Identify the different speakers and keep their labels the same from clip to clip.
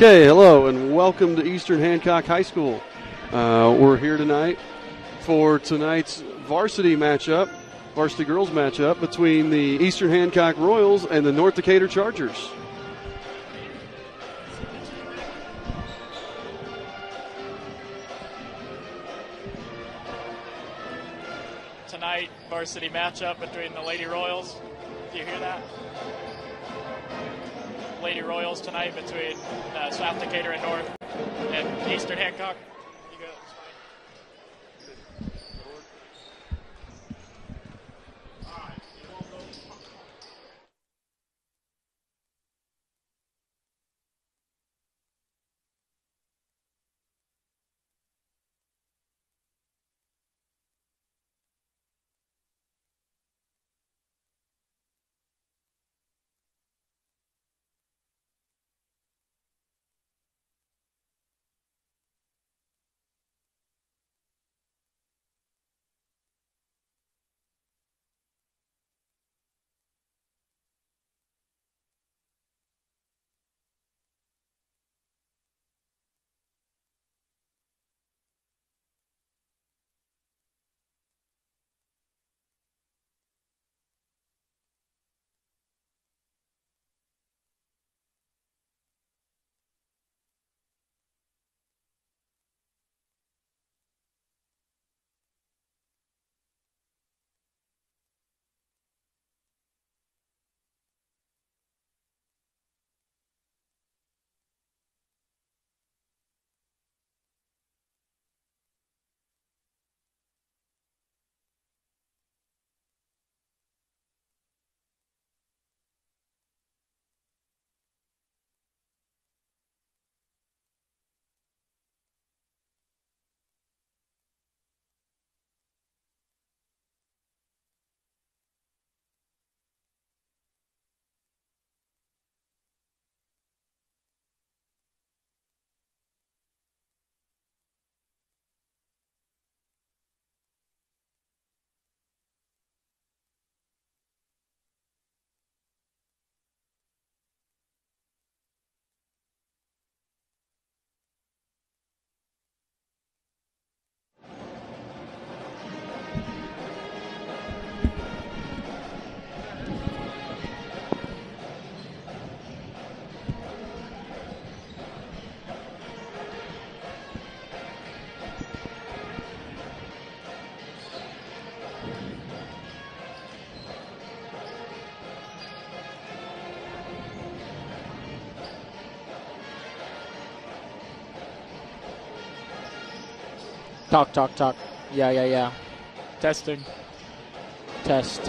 Speaker 1: Okay, hello and welcome to Eastern Hancock High School. We're here tonight for tonight's varsity matchup, varsity girls matchup between the Eastern Hancock Royals and the North Decatur Chargers.
Speaker 2: Tonight, varsity matchup between the Lady Royals. Do you hear that? Lady Royals tonight between South Decatur and North and Eastern Hancock. You go.
Speaker 3: Talk. Yeah.
Speaker 2: Testing.
Speaker 3: Test.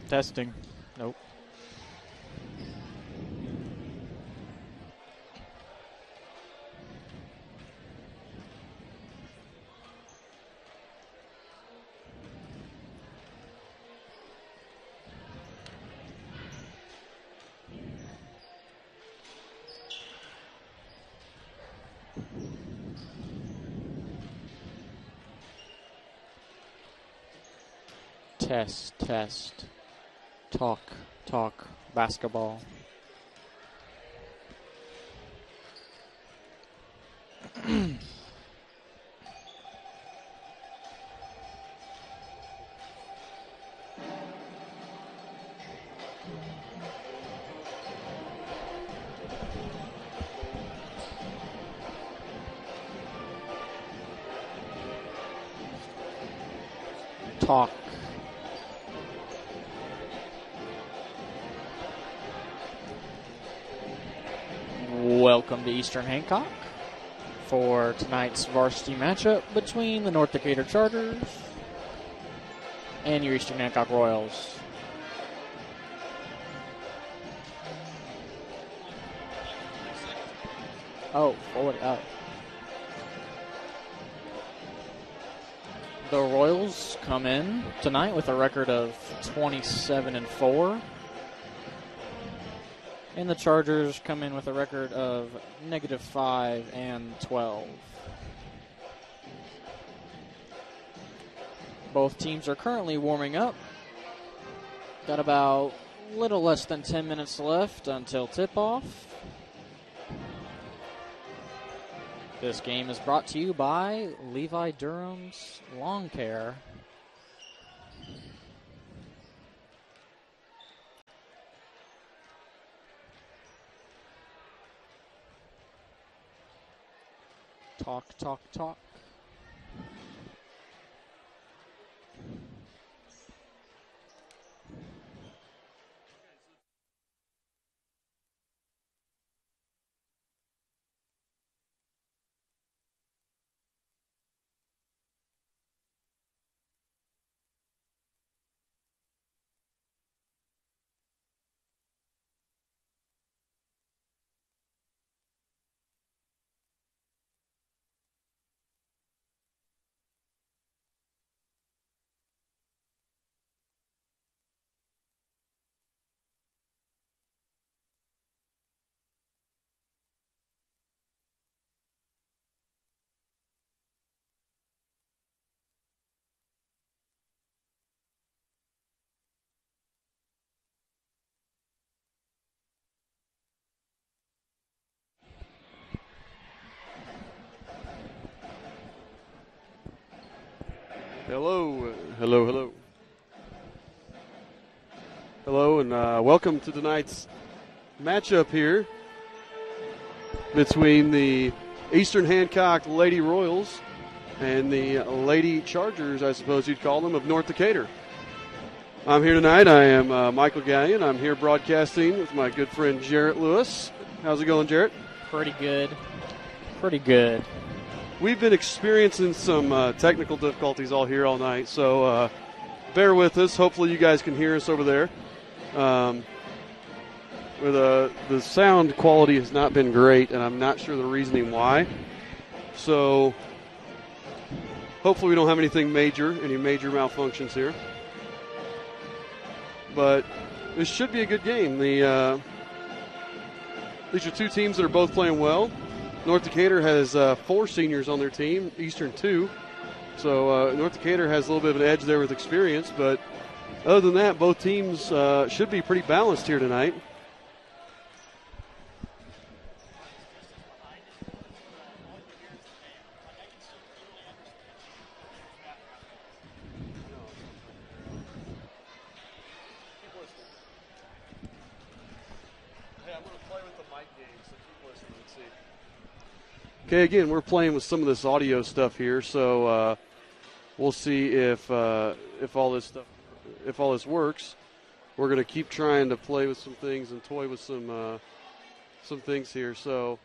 Speaker 2: Testing. Nope.
Speaker 3: Test. Talk. Basketball. Talk. Welcome to Eastern Hancock for tonight's varsity matchup between the North Decatur Chargers and your Eastern Hancock Royals. The Royals come in tonight with a record of 27-4. And the Chargers come in with a record of -5-12. Both teams are currently warming up. Got about a little less than 10 minutes left until tip-off. This game is brought to you by Levi Durham's Lawn Care. Talk, talk, talk.
Speaker 1: Hello, hello, hello. Hello, and welcome to tonight's matchup here between the Eastern Hancock Lady Royals and the Lady Chargers, I suppose you'd call them, of North Decatur. I'm here tonight. I am Michael Gallion. I'm here broadcasting with my good friend Jarrett Lewis. How's it going, Jarrett?
Speaker 3: Pretty good. Pretty good.
Speaker 1: We've been experiencing some technical difficulties all night, so bear with us. Hopefully you guys can hear us over there. The sound quality has not been great, and I'm not sure the reasoning why. So hopefully we don't have any major malfunctions here. But this should be a good game. These are two teams that are both playing well. North Decatur has 4 seniors on their team, Eastern 2. So North Decatur has a little bit of an edge there with experience. But other than that, both teams should be pretty balanced here tonight. Okay, again, we're playing with some of this audio stuff here, so we'll see if all this works. We're going to keep trying to play with some things and toy with some things here. So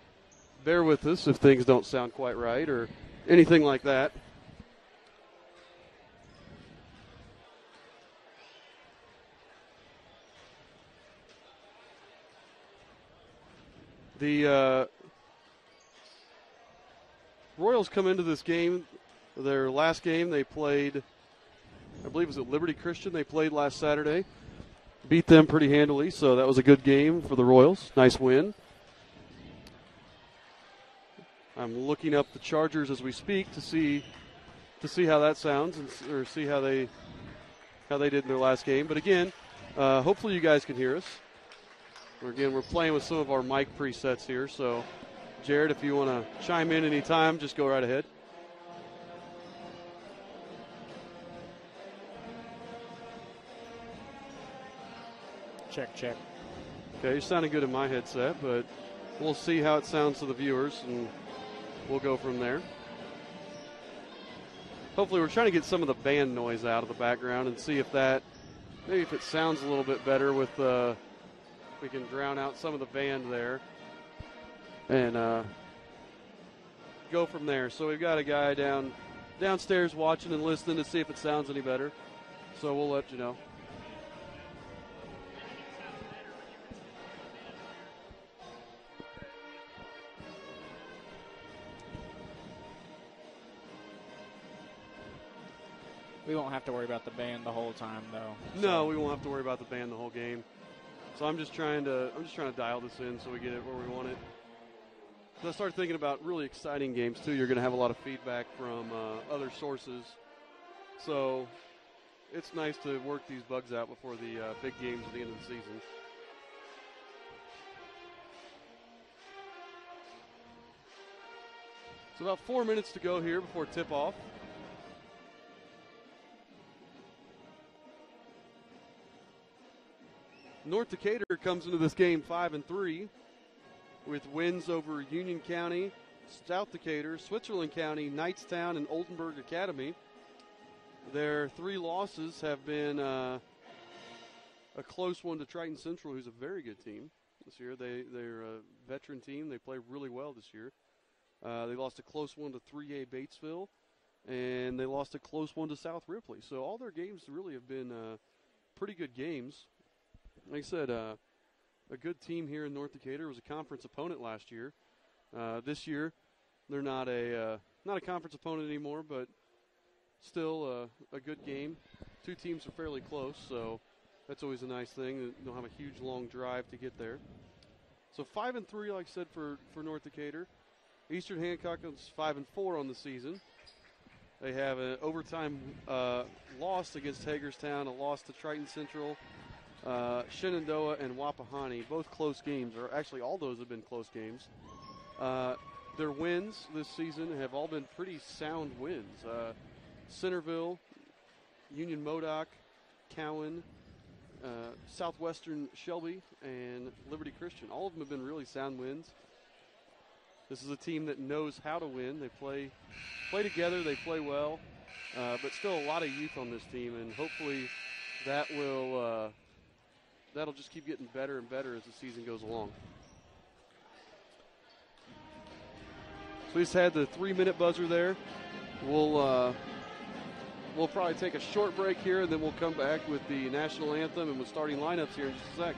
Speaker 1: bear with us if things don't sound quite right or anything like that. The Royals come into this game, their last game they played, I believe it was at Liberty Christian. They played last Saturday. Beat them pretty handily, so that was a good game for the Royals. Nice win. I'm looking up the Chargers as we speak to see how that sounds or see how they did in their last game. But again, hopefully you guys can hear us. We're playing with some of our mic presets here, so Jared, if you want to chime in anytime, just go right ahead.
Speaker 3: Check, check.
Speaker 1: Okay, you're sounding good in my headset, but we'll see how it sounds to the viewers, and we'll go from there. Hopefully we're trying to get some of the band noise out of the background and see if it sounds a little bit better with we can drown out some of the band there and go from there. So we've got a guy downstairs watching and listening to see if it sounds any better. So we'll let you know.
Speaker 3: We won't have to worry about the band the whole time, though.
Speaker 1: No, we won't have to worry about the band the whole game. So I'm just trying to dial this in so we get it where we want it. So I started thinking about really exciting games too. You're going to have a lot of feedback from other sources. So it's nice to work these bugs out before the big games at the end of the season. So about 4 minutes to go here before tip-off. North Decatur comes into this game 5-3 with wins over Union County, South Decatur, Switzerland County, Knightstown, and Oldenburg Academy. Their 3 losses have been a close one to Triton Central, who's a very good team this year. They're a veteran team. They play really well this year. They lost a close one to 3A Batesville, and they lost a close one to South Ripley. So all their games really have been pretty good games. Like I said, a good team here in North Decatur. It was a conference opponent last year. This year, they're not a conference opponent anymore, but still a good game. 2 teams are fairly close, so that's always a nice thing. You don't have a huge, long drive to get there. So 5-3, like I said, for North Decatur. Eastern Hancock is 5-4 on the season. They have an overtime loss against Hagerstown, a loss to Triton Central, Shenandoah, and Wapahani, both close games, or actually all those have been close games. Their wins this season have all been pretty sound wins. Centerville, Union Modoc, Cowan, Southwestern Shelby, and Liberty Christian. All of them have been really sound wins. This is a team that knows how to win. They play together, they play well, but still a lot of youth on this team, and hopefully that will that'll just keep getting better and better as the season goes along. So we just had the 3-minute buzzer there. We'll probably take a short break here, and then we'll come back with the national anthem and with starting lineups here in just a sec.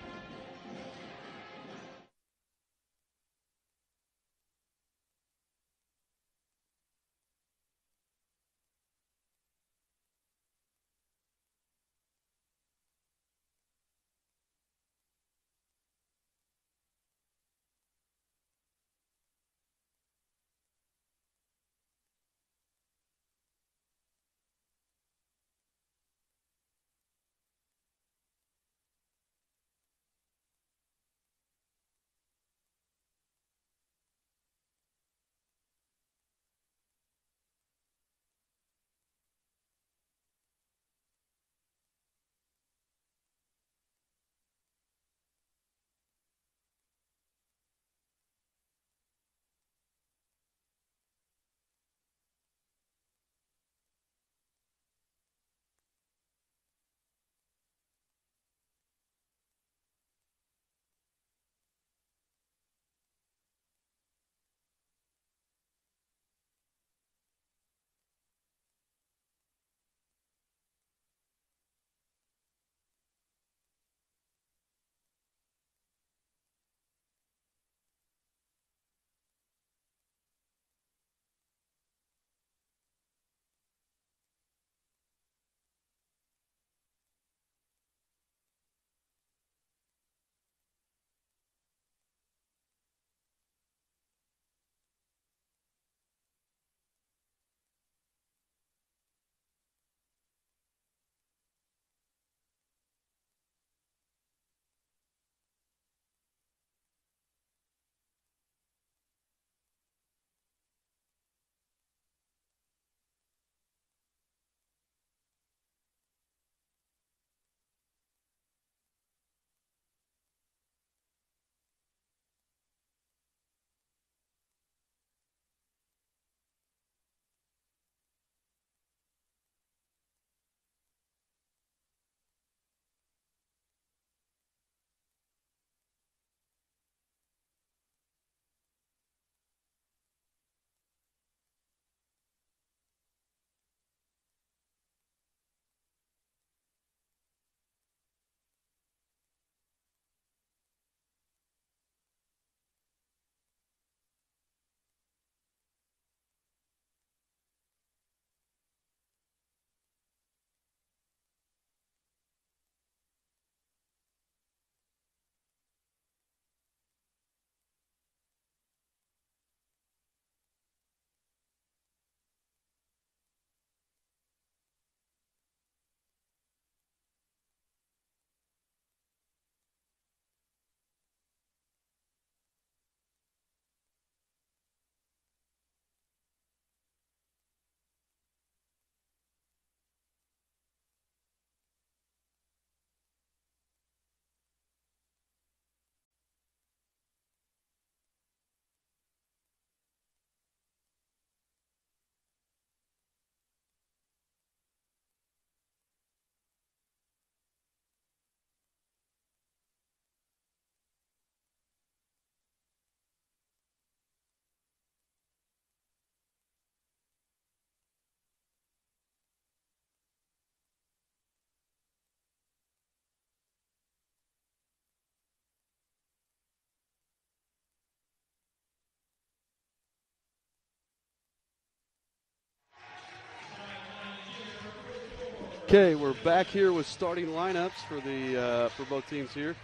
Speaker 1: Okay, we're back here with starting lineups for both teams here.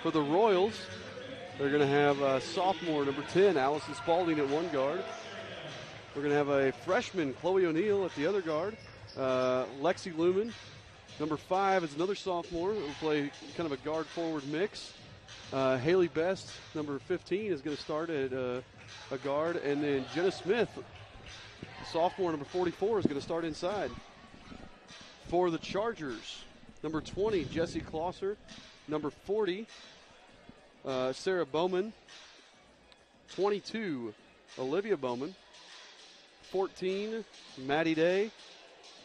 Speaker 1: For the Royals, they're going to have sophomore number 10, Allison Spalding, at one guard. We're going to have a freshman, Chloe O'Neill, at the other guard. Lexi Lumen, number 5, is another sophomore who will play kind of a guard-forward mix. Haley Best, number 15, is going to start at a guard. And then Jenna Smith, sophomore, number 44, is going to start inside. For the Chargers, number 20, Jessie Klosser. Number 40, Sarah Bowman. 22, Olivia Bowman. 14, Maddie Day.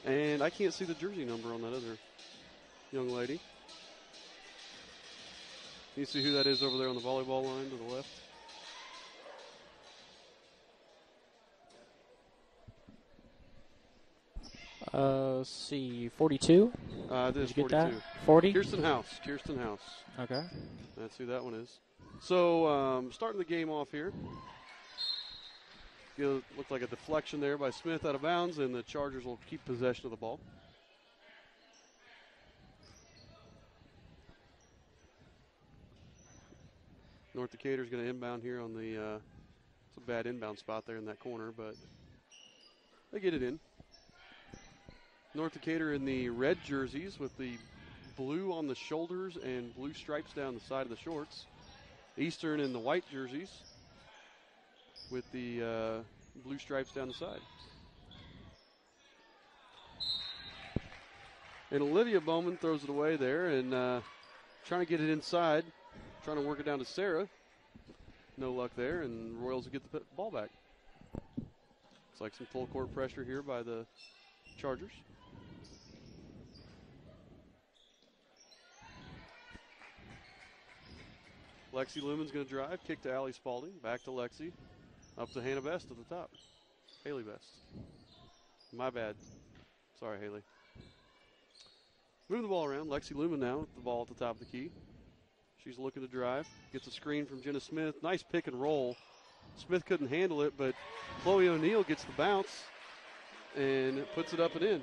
Speaker 1: And I can't see the jersey number on that other young lady. Can you see who that is over there on the volleyball line to the left?
Speaker 3: Let's see, 42?
Speaker 1: This is
Speaker 3: Did you
Speaker 1: 42.
Speaker 3: get that? 40?
Speaker 1: Kirsten House.
Speaker 3: Okay.
Speaker 1: That's who that one is. So, starting the game off here. Looked like a deflection there by Smith out of bounds, and the Chargers will keep possession of the ball. North Decatur's going to inbound here on the it's a bad inbound spot there in that corner, but they get it in. North Decatur in the red jerseys with the blue on the shoulders and blue stripes down the side of the shorts. Eastern in the white jerseys with the blue stripes down the side. And Olivia Bowman throws it away there and trying to get it inside, trying to work it down to Sarah. No luck there, and Royals will get the ball back. Looks like some full court pressure here by the Chargers. Lexi Lumen's going to drive, kick to Allie Spalding, back to Lexi, up to Hannah Best at the top. Haley Best. My bad. Sorry, Haley. Moving the ball around. Lexi Lumen now with the ball at the top of the key. She's looking to drive. Gets a screen from Jenna Smith. Nice pick and roll. Smith couldn't handle it, but Chloe O'Neill gets the bounce and puts it up and in.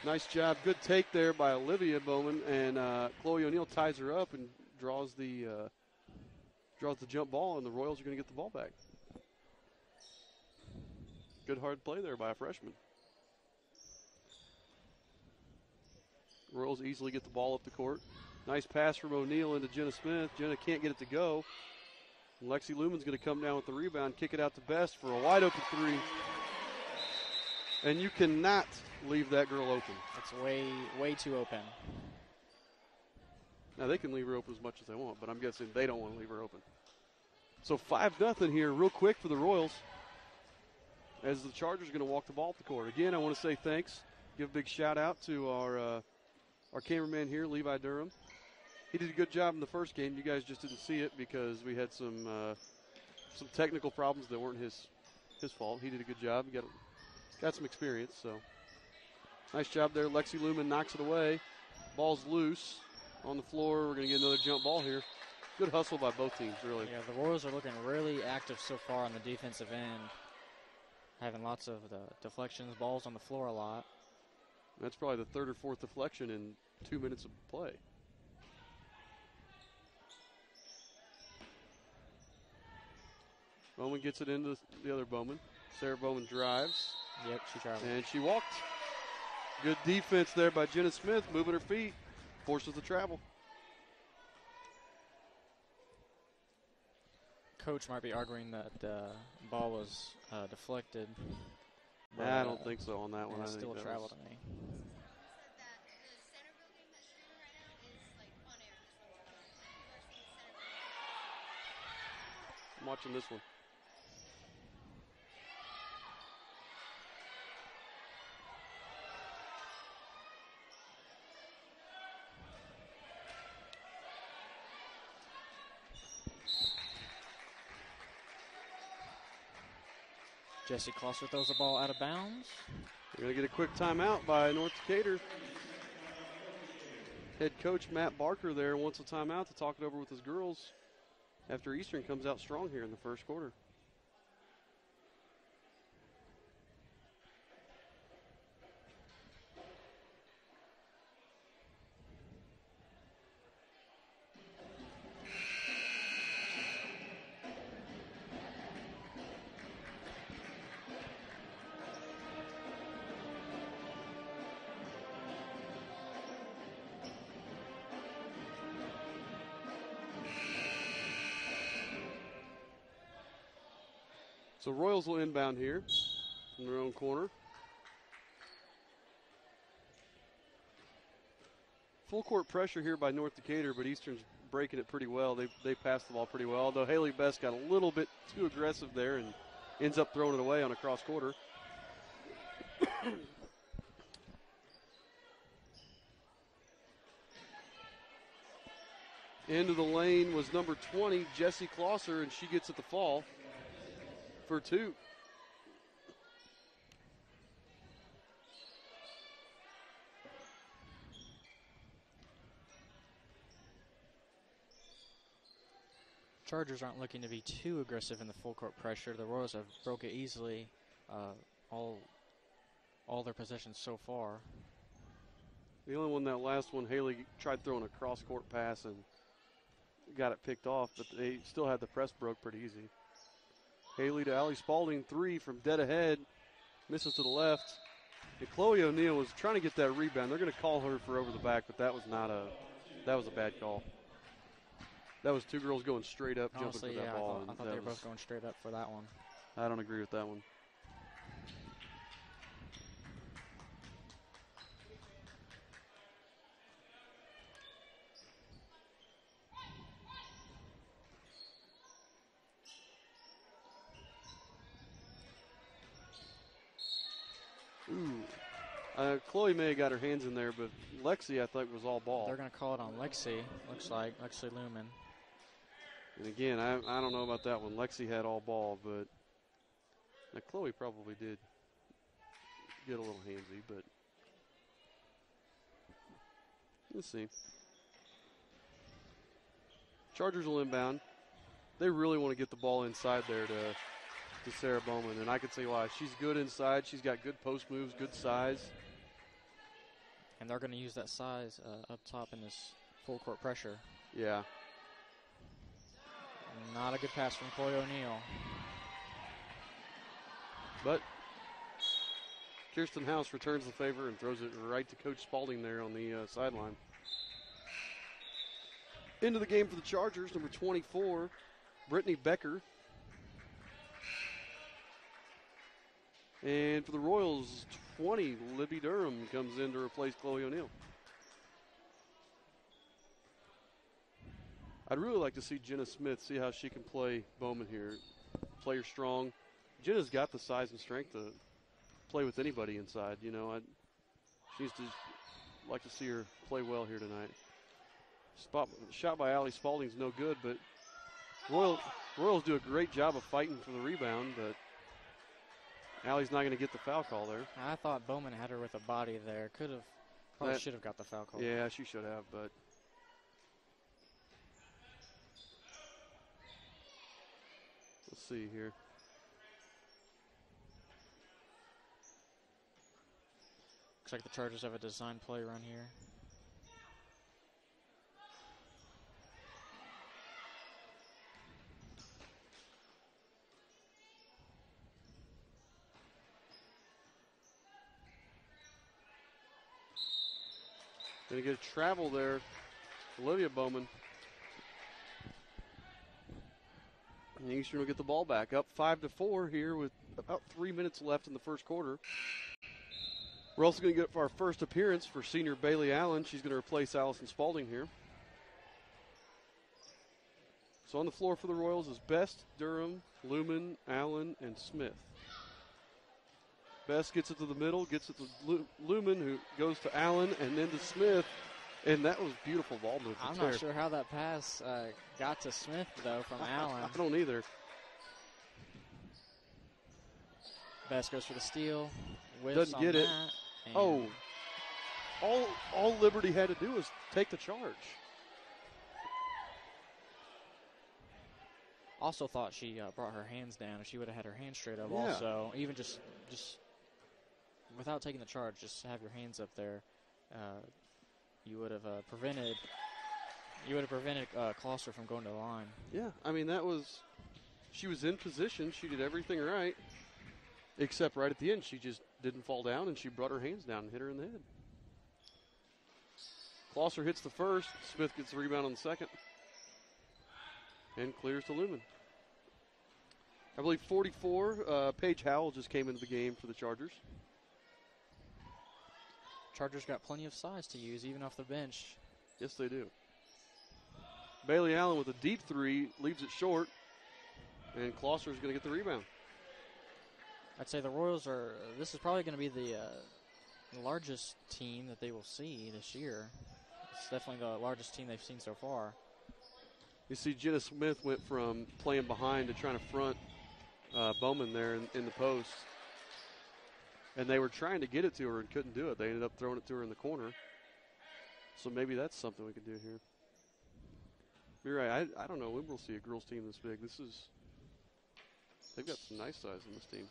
Speaker 1: Nice job. Good take there by Olivia Bowman, and Chloe O'Neill ties her up and draws the jump ball, and the Royals are going to get the ball back. Good hard play there by a freshman. Royals easily get the ball up the court. Nice pass from O'Neill into Jenna Smith. Jenna can't get it to go. And Lexi Lumen's going to come down with the rebound, kick it out to Best for a wide open three. And you cannot leave that girl open.
Speaker 3: It's way too open.
Speaker 1: Now, they can leave her open as much as they want, but I'm guessing they don't want to leave her open. So 5-0 here real quick for the Royals as the Chargers are going to walk the ball up the court. Again, I want to say thanks. Give a big shout-out to our cameraman here, Levi Durham. He did a good job in the first game. You guys just didn't see it because we had some technical problems that weren't his fault. He did a good job. He got some experience, so nice job there. Lexi Lumen knocks it away. Ball's loose on the floor. We're going to get another jump ball here. Good hustle by both teams, really.
Speaker 3: Yeah, the Royals are looking really active so far on the defensive end, having lots of the deflections, balls on the floor a lot.
Speaker 1: That's probably the third or fourth deflection in 2 minutes of play. Bowman gets it into the other Bowman. Sarah Bowman drives.
Speaker 3: Yep, she traveled.
Speaker 1: And she walked. Good defense there by Jenna Smith, moving her feet, forces the travel.
Speaker 3: Coach might be arguing that the ball was deflected. But,
Speaker 1: I don't think so on that one. I think
Speaker 3: still
Speaker 1: that
Speaker 3: travel
Speaker 1: was
Speaker 3: to me.
Speaker 1: I'm watching this one.
Speaker 3: Jessie Klosser throws the ball out of bounds.
Speaker 1: We're going to get a quick timeout by North Decatur. Head coach Matt Barker there wants a timeout to talk it over with his girls. after Eastern comes out strong here in the first quarter. So Royals will inbound here in their own corner. Full court pressure here by North Decatur, but Eastern's breaking it pretty well. They passed the ball pretty well, although Haley Best got a little bit too aggressive there and ends up throwing it away on a cross quarter. Into the lane was number 20, Jessie Klosser, and she gets at the fall for 2.
Speaker 3: Chargers aren't looking to be too aggressive in the full court pressure. The Royals have broke it easily all their possessions so far.
Speaker 1: The only one, that last one, Haley tried throwing a cross court pass and got it picked off, but they still had the press broke pretty easy. Haley to Allie Spalding, 3 from dead ahead. Misses to the left. And Chloe O'Neill was trying to get that rebound. They're going to call her for over the back, but that was a bad call. That was 2 girls going straight up,
Speaker 3: Honestly,
Speaker 1: jumping for that ball.
Speaker 3: I thought they were both going straight up for that one.
Speaker 1: I don't agree with that one. Chloe may have got her hands in there, but Lexi, I thought, was all ball.
Speaker 3: They're going to call it on Lexi, looks like, Lexi Lumen.
Speaker 1: And again, I don't know about that one. Lexi had all ball, but now Chloe probably did get a little handsy, but let's see. Chargers will inbound. They really want to get the ball inside there to Sarah Bowman, and I can see why. She's good inside. She's got good post moves, good size.
Speaker 3: And they're going to use that size up top in this full court pressure.
Speaker 1: Yeah.
Speaker 3: Not a good pass from Chloe O'Neill.
Speaker 1: But Kirsten House returns the favor and throws it right to Coach Spalding there on the sideline. Into the game for the Chargers, number 24, Brittany Becker. And for the Royals, 20, Libby Durham comes in to replace Chloe O'Neill. I'd really like to see Jenna Smith, see how she can play Bowman here. Play her strong. Jenna's got the size and strength to play with anybody inside. You know, she needs to like to see her play well here tonight. Shot by Allie Spalding's no good, but Royals do a great job of fighting for the rebound, but Allie's not going to get the foul call there.
Speaker 3: I thought Bowman had her with a body there. Probably should have got the foul call.
Speaker 1: Yeah, she should have, but let's see here.
Speaker 3: Looks like the Chargers have a design play run here.
Speaker 1: Going to get a travel there. Olivia Bowman. And Eastern will get the ball back. Up 5-4 here with about 3 minutes left in the first quarter. We're also going to get our first appearance for senior Bailey Allen. She's going to replace Allison Spalding here. So on the floor for the Royals is Best, Durham, Lumen, Allen, and Smith. Best gets it to the middle, gets it to Lumen, who goes to Allen, and then to Smith. And that was beautiful ball movement.
Speaker 3: I'm not sure how that pass got to Smith, though, from Allen.
Speaker 1: I don't either.
Speaker 3: Best goes for the steal.
Speaker 1: Doesn't get it. Oh, all Liberty had to do was take the charge.
Speaker 3: Also thought she brought her hands down. If she would have had her hands straight up,
Speaker 1: Yeah.
Speaker 3: also even just without taking the charge, just have your hands up there, you would have prevented Closter from going to the line.
Speaker 1: Yeah, I mean, she was in position. She did everything right, except right at the end, she just didn't fall down, and she brought her hands down and hit her in the head. Closter hits the first. Smith gets the rebound on the second. And clears to Lumen. I believe 44, Paige Howell just came into the game for the Chargers.
Speaker 3: Chargers got plenty of size to use, even off the bench.
Speaker 1: Yes, they do. Bailey Allen with a deep three, leaves it short, and Closter's going to get the rebound.
Speaker 3: I'd say the Royals this is probably going to be the largest team that they will see this year. It's definitely the largest team they've seen so far.
Speaker 1: You see Jenna Smith went from playing behind to trying to front Bowman there in the post. And they were trying to get it to her and couldn't do it. They ended up throwing it to her in the corner. So maybe that's something we could do here. You're right. I don't know when we'll see a girls team this big. They've got some nice size in this team.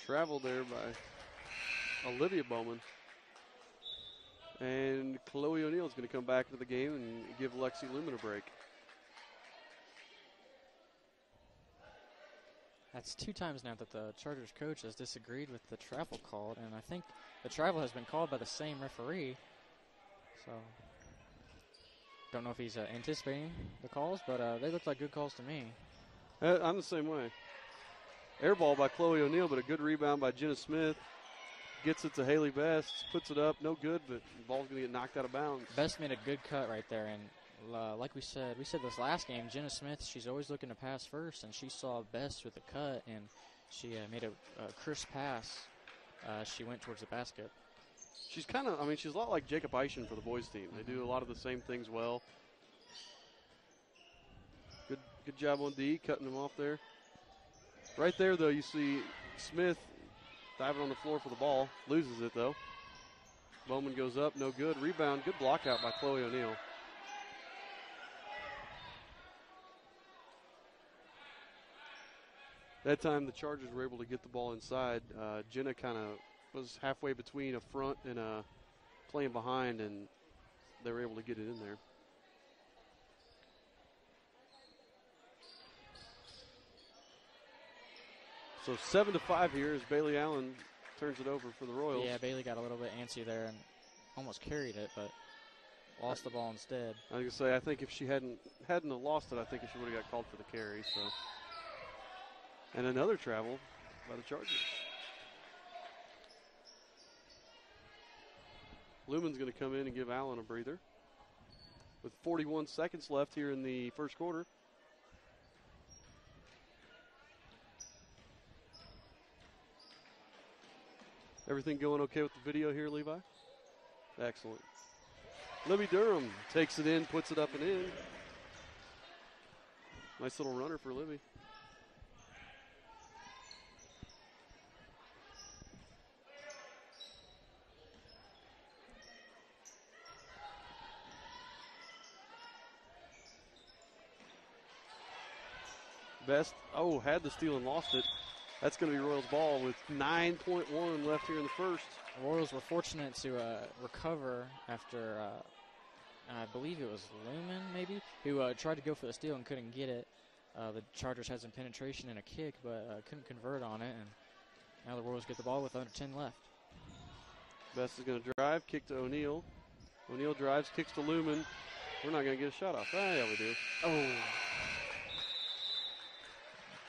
Speaker 1: Traveled there by Olivia Bowman. And Chloe O'Neill is going to come back into the game and give Lexi Lumen a break.
Speaker 3: That's 2 times now that the Chargers coach has disagreed with the travel call, and I think the travel has been called by the same referee. So, don't know if he's anticipating the calls, but they look like good calls to me.
Speaker 1: I'm the same way. Air ball by Chloe O'Neill, but a good rebound by Jenna Smith. Gets it to Haley Best, puts it up, no good, but the ball's going to get knocked out of bounds.
Speaker 3: Best made a good cut right there, and like we said this last game, Jenna Smith, she's always looking to pass first, and she saw Best with a cut, and she made a crisp pass. She went towards the basket.
Speaker 1: She's she's a lot like Jacob Eischen for the boys team. They do a lot of the same things well. Good job on D, cutting them off there. Right there, though, you see Smith diving on the floor for the ball. Loses it, though. Bowman goes up, no good. Rebound, good block out by Chloe O'Neill. That time the Chargers were able to get the ball inside. Jenna kind of was halfway between a front and a playing behind, and they were able to get it in there. So 7-5 here as Bailey Allen turns it over for the Royals.
Speaker 3: Yeah, Bailey got a little bit antsy there and almost carried it, but lost the ball instead.
Speaker 1: I was going to say, I think if she hadn't lost it, I think she would have got called for the carry. So, and another travel by the Chargers. Lumen's going to come in and give Allen a breather. With 41 seconds left here in the first quarter. Everything going okay with the video here, Levi? Excellent. Libby Durham takes it in, puts it up and in. Nice little runner for Libby. Best, had the steal and lost it. That's going to be Royals ball with 9.1 left here in the first.
Speaker 3: The Royals were fortunate to recover after, I believe it was Lumen maybe, who tried to go for the steal and couldn't get it. The Chargers had some penetration and a kick, but couldn't convert on it. And now the Royals get the ball with under 10 left.
Speaker 1: Best is going to drive, kick to O'Neill. O'Neill drives, kicks to Lumen. We're not going to get a shot off. Yeah, we do. Oh.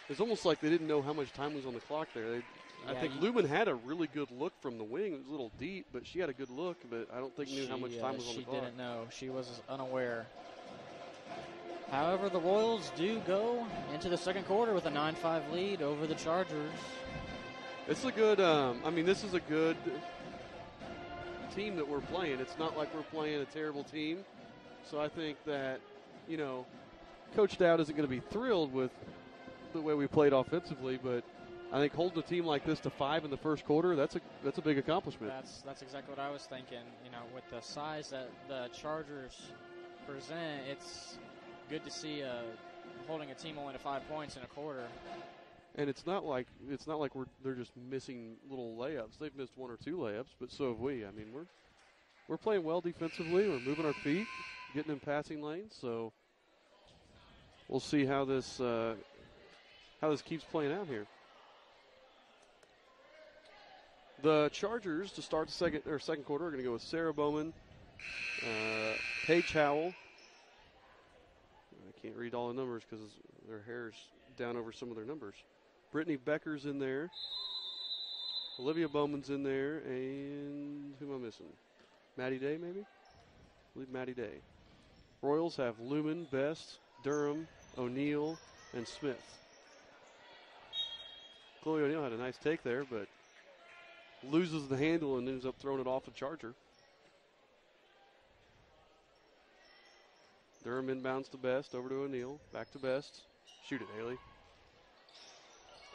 Speaker 1: It's almost like they didn't know how much time was on the clock there. I think Lumen had a really good look from the wing. It was a little deep, but she had a good look, but I don't think knew how much time was on the clock.
Speaker 3: She didn't know. She was unaware. However, the Royals do go into the second quarter with a 9-5 lead over the Chargers.
Speaker 1: It's a good, this is a good team that we're playing. It's not like we're playing a terrible team. So I think that, Coach Dowd isn't going to be thrilled with the way we played offensively, but I think holding a team like this to 5 in the first quarter, that's a big accomplishment.
Speaker 3: That's exactly what I was thinking. With the size that the Chargers present, it's good to see holding a team only to 5 points in a quarter.
Speaker 1: And it's not like they're just missing little layups. They've missed 1 or 2 layups, but so have we. I mean, we're playing well defensively. We're moving our feet, getting in passing lanes. So we'll see how this keeps playing out here. The Chargers to start the second quarter are going to go with Sarah Bowman, Paige Howell. I can't read all the numbers because their hair's down over some of their numbers. Brittany Becker's in there. Olivia Bowman's in there. And who am I missing? Maddie Day, maybe? I believe Maddie Day. Royals have Lumen, Best, Durham, O'Neill, and Smith. Chloe O'Neill had a nice take there, but loses the handle and ends up throwing it off a Charger. Durham inbounds to Best, over to O'Neill, back to Best. Shoot it, Haley.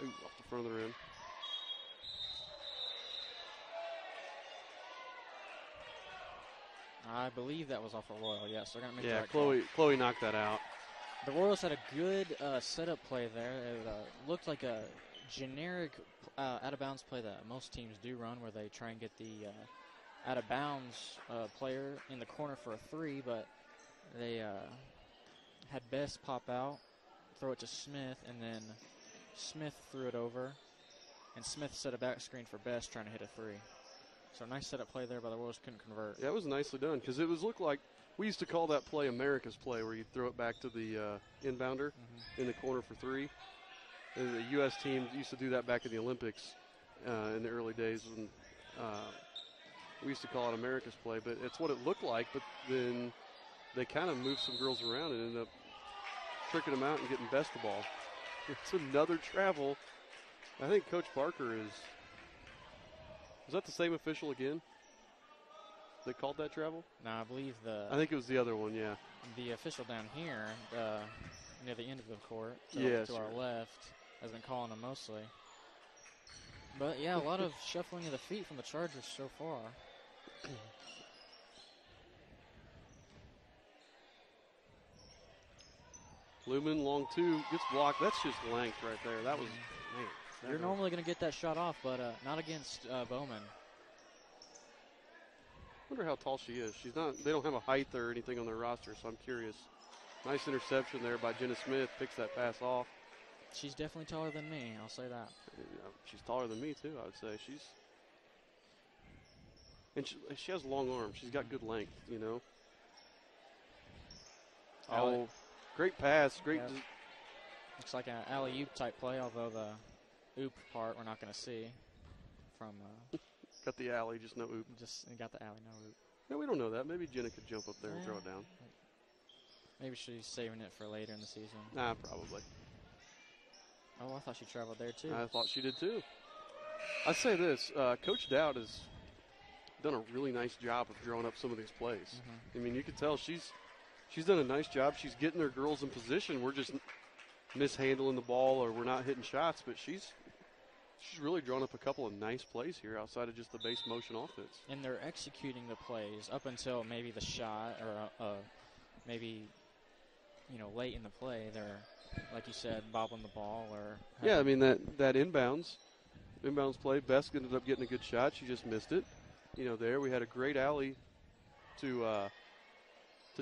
Speaker 1: Ooh, off the front of the rim.
Speaker 3: I believe that was off a Royal, yes. They're going to make
Speaker 1: Yeah,
Speaker 3: that call.
Speaker 1: Chloe knocked that out.
Speaker 3: The Royals had a good setup play there. It looked like a generic out-of-bounds play that most teams do run, where they try and get the out-of-bounds player in the corner for a 3, but they had Best pop out, throw it to Smith, and then Smith threw it over, and Smith set a back screen for Best trying to hit a 3. So nice setup play there, but the Royals couldn't convert.
Speaker 1: Yeah, it was nicely done because it looked like we used to call that play America's play, where you throw it back to the inbounder in the corner for 3. And the U.S. team used to do that back in the Olympics in the early days when we used to call it America's play. But it's what it looked like, but then they kind of moved some girls around and ended up tricking them out and getting Best the ball. It's another travel. I think Coach Barker is that the same official again? They called that travel?
Speaker 3: No, I believe
Speaker 1: I think it was the other one, yeah.
Speaker 3: The official down here, near the end of the court, to our left, has been calling them mostly. But, yeah, a lot of shuffling of the feet from the Chargers so far.
Speaker 1: Lumen, long 2, gets blocked. That's just length right there. That was, man.
Speaker 3: You're normally going to get that shot off, but not against Bowman.
Speaker 1: I wonder how tall she is. They don't have a height or anything on their roster, so I'm curious. Nice interception there by Jenna Smith. Picks that pass off.
Speaker 3: She's definitely taller than me. I'll say that.
Speaker 1: Yeah, she's taller than me, too, I would say. She has long arms. She's got good length, Oh, great pass. Great.
Speaker 3: Yep. Looks like an alley-oop type play, although the oop part we're not going to see from.
Speaker 1: Got the alley, just no oop.
Speaker 3: Just got the alley, no oop.
Speaker 1: Yeah, we don't know that. Maybe Jenna could jump up there and throw it down.
Speaker 3: Maybe she's saving it for later in the season.
Speaker 1: Nah, probably.
Speaker 3: Oh, I thought she traveled there too.
Speaker 1: I thought she did too. I say this, Coach Dowd has done a really nice job of drawing up some of these plays. I mean, you can tell she's done a nice job. She's getting her girls in position. We're just mishandling the ball or we're not hitting shots, but she's really drawn up a couple of nice plays here outside of just the base motion offense.
Speaker 3: And they're executing the plays up until maybe the shot or maybe, late in the play. They're, like you said, bobbling the ball or.
Speaker 1: Yeah, I mean, that inbounds play, Best ended up getting a good shot. She just missed it. There we had a great alley to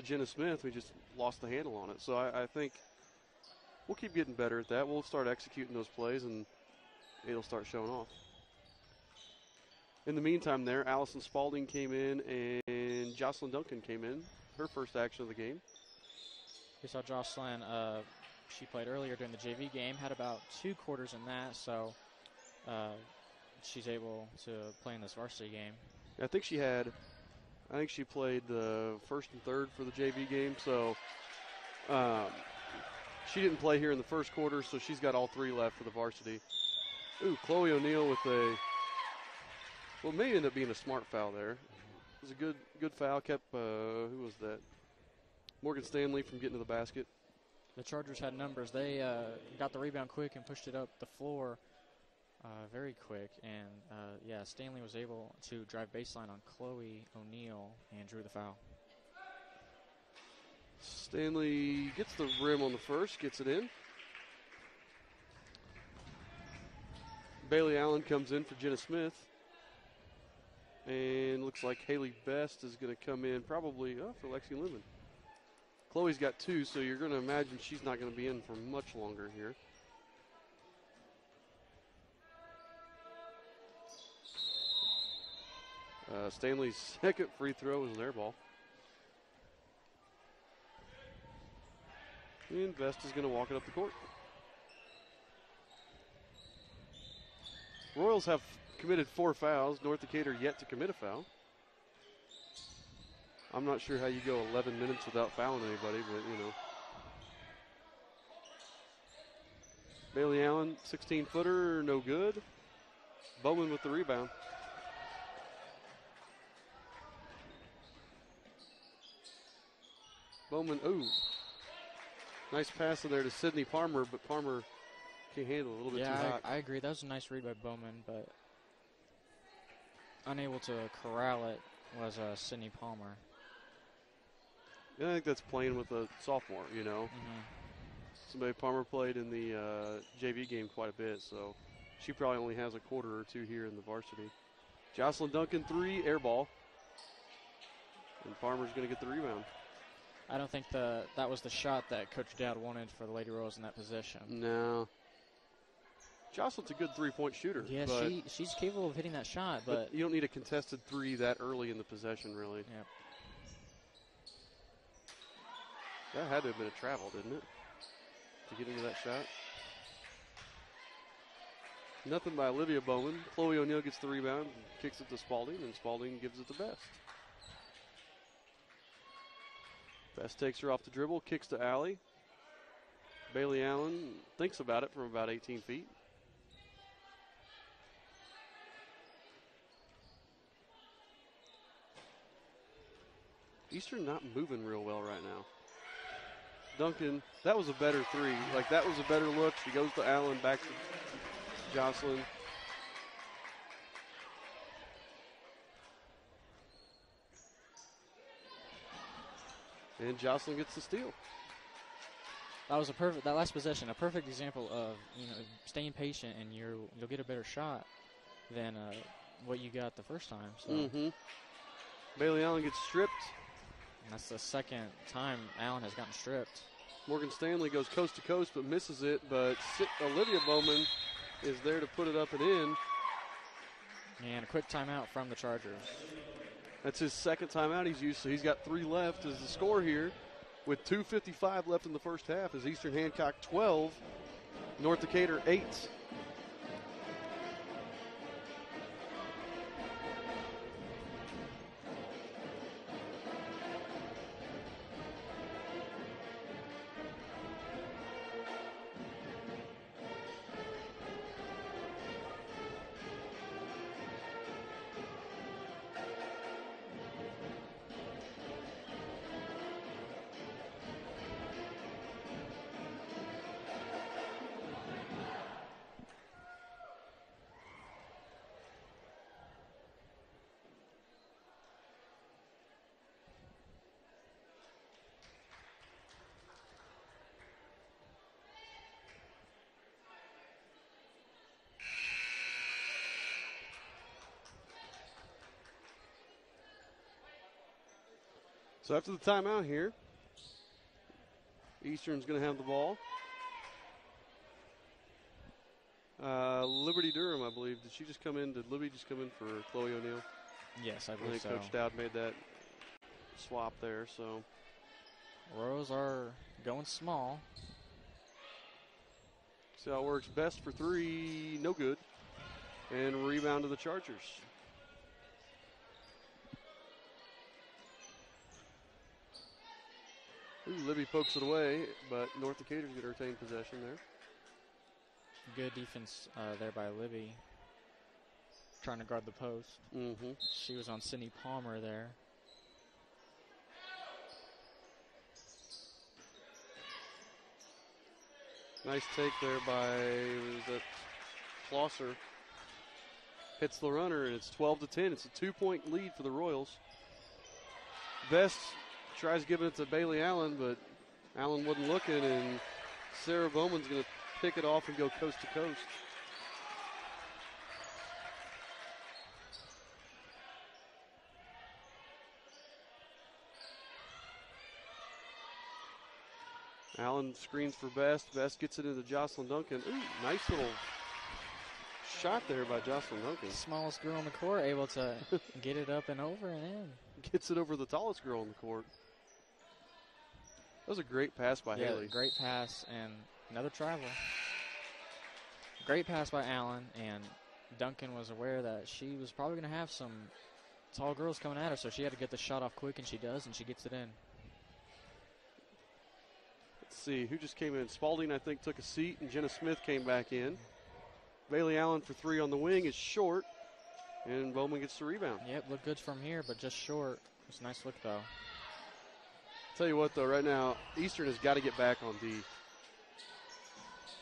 Speaker 1: Jenna Smith. We just lost the handle on it. So I think we'll keep getting better at that. We'll start executing those plays, and it'll start showing off. In the meantime there, Allison Spalding came in and Jocelyn Duncan came in, her first action of the game.
Speaker 3: We saw Jocelyn, she played earlier during the JV game, had about 2 quarters in that, so she's able to play in this varsity game.
Speaker 1: I think she played the first and third for the JV game, so she didn't play here in the first quarter, so she's got all 3 left for the varsity. Ooh, Chloe O'Neill with it may end up being a smart foul there. It was a good foul. Kept, who was that? Morgan Stanley from getting to the basket.
Speaker 3: the Chargers had numbers. They got the rebound quick and pushed it up the floor very quick. And, yeah, Stanley was able to drive baseline on Chloe O'Neal and drew the foul.
Speaker 1: Stanley gets the rim on the first, gets it in. Bailey Allen comes in for Jenna Smith. And looks like Haley Best is going to come in probably for Lexi Lemon. Chloe's got 2, so you're going to imagine she's not going to be in for much longer here. Stanley's second free throw is an air ball. And Best is going to walk it up the court. Royals have committed 4 fouls. North Decatur yet to commit a foul. I'm not sure how you go 11 minutes without fouling anybody, but, you know. Bailey Allen, 16-footer, no good. Bowman with the rebound. Bowman, ooh. Nice pass in there to Sydney Palmer, but Palmer can't handle it, a little bit too hot.
Speaker 3: I agree. That was a nice read by Bowman, but unable to corral it was Sydney Palmer.
Speaker 1: Yeah, I think that's playing with a sophomore, you know. Somebody Palmer played in the JV game quite a bit, so she probably only has a quarter or 2 here in the varsity. Jocelyn Duncan, 3, air ball. And Palmer's going to get the rebound.
Speaker 3: I don't think that was the shot that Coach Dowd wanted for the Lady Royals in that possession.
Speaker 1: No. Jocelyn's a good 3-point shooter.
Speaker 3: Yeah, she's capable of hitting that shot, but
Speaker 1: you don't need a contested 3 that early in the possession, really.
Speaker 3: Yep.
Speaker 1: That had to have been a travel, didn't it? To get into that shot. Nothing by Olivia Bowman. Chloe O'Neal gets the rebound, kicks it to Spalding, and Spalding gives it to Best. Best takes her off the dribble, kicks to Allie. Bailey Allen thinks about it from about 18 feet. Eastern not moving real well right now. Duncan, that was a better 3. Like, that was a better look. She goes to Allen, back to Jocelyn. And Jocelyn gets the steal.
Speaker 3: That was that last possession, a perfect example of, you know, staying patient, and you'll get a better shot than what you got the first time. So.
Speaker 1: Bailey Allen gets stripped.
Speaker 3: And that's the second time Allen has gotten stripped.
Speaker 1: Morgan Stanley goes coast to coast but misses it, but Olivia Bowman is there to put it up and in.
Speaker 3: And a quick timeout from the Chargers.
Speaker 1: That's his second timeout he's used, so he's got 3 left as the score here with 2:55 left in the first half is Eastern Hancock 12, North Decatur 8. So after the timeout here, Eastern's going to have the ball. Liberty Durham, I believe. Did she just come in? Did Libby just come in for Chloe O'Neal?
Speaker 3: Yes, I
Speaker 1: I
Speaker 3: believe
Speaker 1: think
Speaker 3: so.
Speaker 1: Coach Dowd made that swap there. So
Speaker 3: Royals are going small.
Speaker 1: see how it works. Best for 3, no good. And rebound to the Chargers. Ooh, Libby pokes it away, but North Decatur's going to retain possession there.
Speaker 3: Good defense there by Libby, trying to guard the post. She was on Sydney Palmer there.
Speaker 1: Nice take there by the Schlosser. Hits the runner, and it's 12-10. It's a 2-point lead for the Royals. Best tries giving it to Bailey Allen, but Allen wasn't looking, and Sarah Bowman's going to pick it off and go coast to coast. Allen screens for Best. Best gets it into Jocelyn Duncan. Ooh, nice little shot there by Jocelyn Duncan.
Speaker 3: Smallest girl on the court, able to get it up and over and in.
Speaker 1: Gets it over the tallest girl on the court. That was a great pass by Haley.
Speaker 3: Great pass and another travel. Great pass by Allen, and Duncan was aware that she was probably going to have some tall girls coming at her, so she had to get the shot off quick, and she does, and she gets it in.
Speaker 1: Let's see, who just came in? Spalding, I think, took a seat, and Jenna Smith came back in. Bailey Allen for three on the wing is short, and Bowman gets the rebound.
Speaker 3: Yep, looked good from here, but just short. It's a nice look, though.
Speaker 1: Tell you what, though, right now, Eastern has got to get back on D.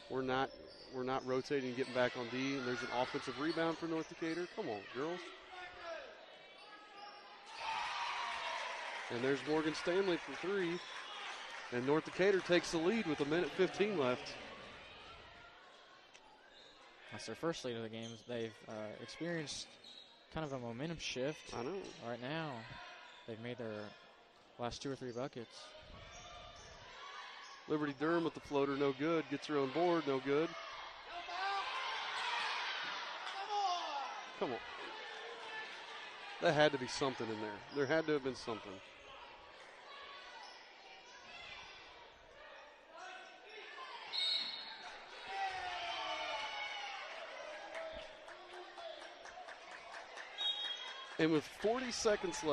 Speaker 1: We're not rotating and getting back on D, and there's an offensive rebound for North Decatur. Come on, girls. And there's Morgan Stanley for three. And North Decatur takes the lead with 1:15 left.
Speaker 3: That's their first lead of the game. They've experienced kind of a momentum shift.
Speaker 1: I know.
Speaker 3: Right now, they've made their last 2 or 3 buckets.
Speaker 1: Liberty Durham with the floater, no good. Gets her own board, no good. Come on. That had to be something in there. There had to have been something. And with 41 seconds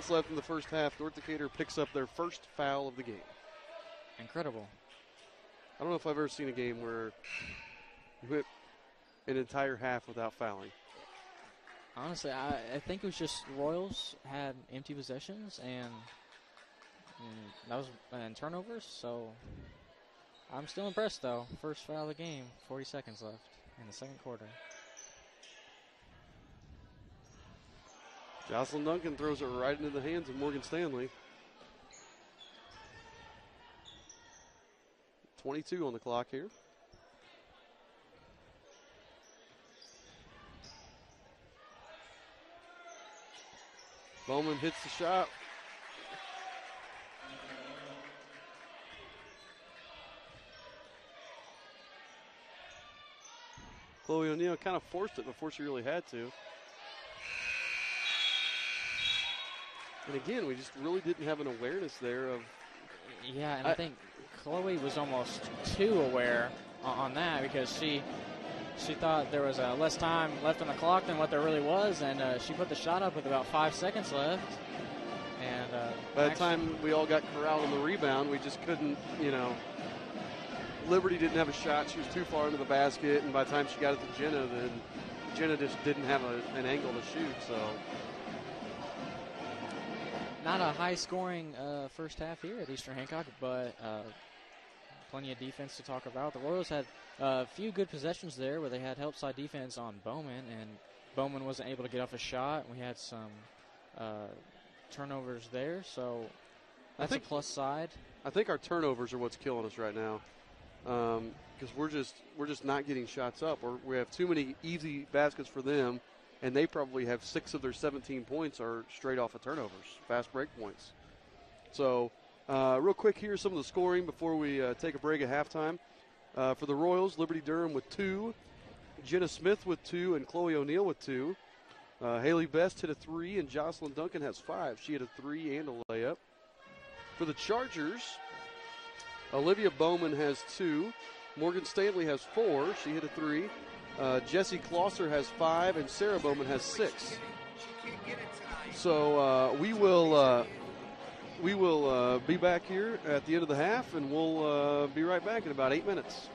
Speaker 1: left in the first half, North Decatur picks up their first foul of the game.
Speaker 3: Incredible.
Speaker 1: I don't know if I've ever seen a game where you went an entire half without fouling.
Speaker 3: Honestly, I think it was just Royals had empty possessions and that was and turnovers. So I'm still impressed, though. First foul of the game, 40 seconds left in the second quarter.
Speaker 1: Jocelyn Duncan throws it right into the hands of Morgan Stanley. 22 on the clock here. Bowman hits the shot. Chloe O'Neal kind of forced it before she really had to. And again, we just really didn't have an awareness there of.
Speaker 3: Yeah, and I think Chloe was almost too aware on that because she thought there was less time left on the clock than what there really was, and she put the shot up with about 5 seconds left. And
Speaker 1: by the time we all got corralled on the rebound, we just couldn't, Liberty didn't have a shot. She was too far into the basket, and by the time she got it to Jenna, then Jenna just didn't have an angle to shoot, so.
Speaker 3: Not a high-scoring first half here at Eastern Hancock, but plenty of defense to talk about. The Royals had a few good possessions there where they had help side defense on Bowman, and Bowman wasn't able to get off a shot. We had some turnovers there, so that's a plus side.
Speaker 1: I think our turnovers are what's killing us right now because we're just not getting shots up. We have too many easy baskets for them. And they probably have 6 of their 17 points are straight off of turnovers, fast break points. So real quick, here's some of the scoring before we take a break at halftime. For the Royals, Liberty Durham with 2, Jenna Smith with 2, and Chloe O'Neal with 2. Haley Best hit a 3, and Jocelyn Duncan has 5. She hit a 3 and a layup. For the Chargers, Olivia Bowman has 2. Morgan Stanley has 4. She hit a 3. Jessie Klosser has 5, and Sarah Bowman has 6. So we will be back here at the end of the half, and we'll be right back in about 8 minutes.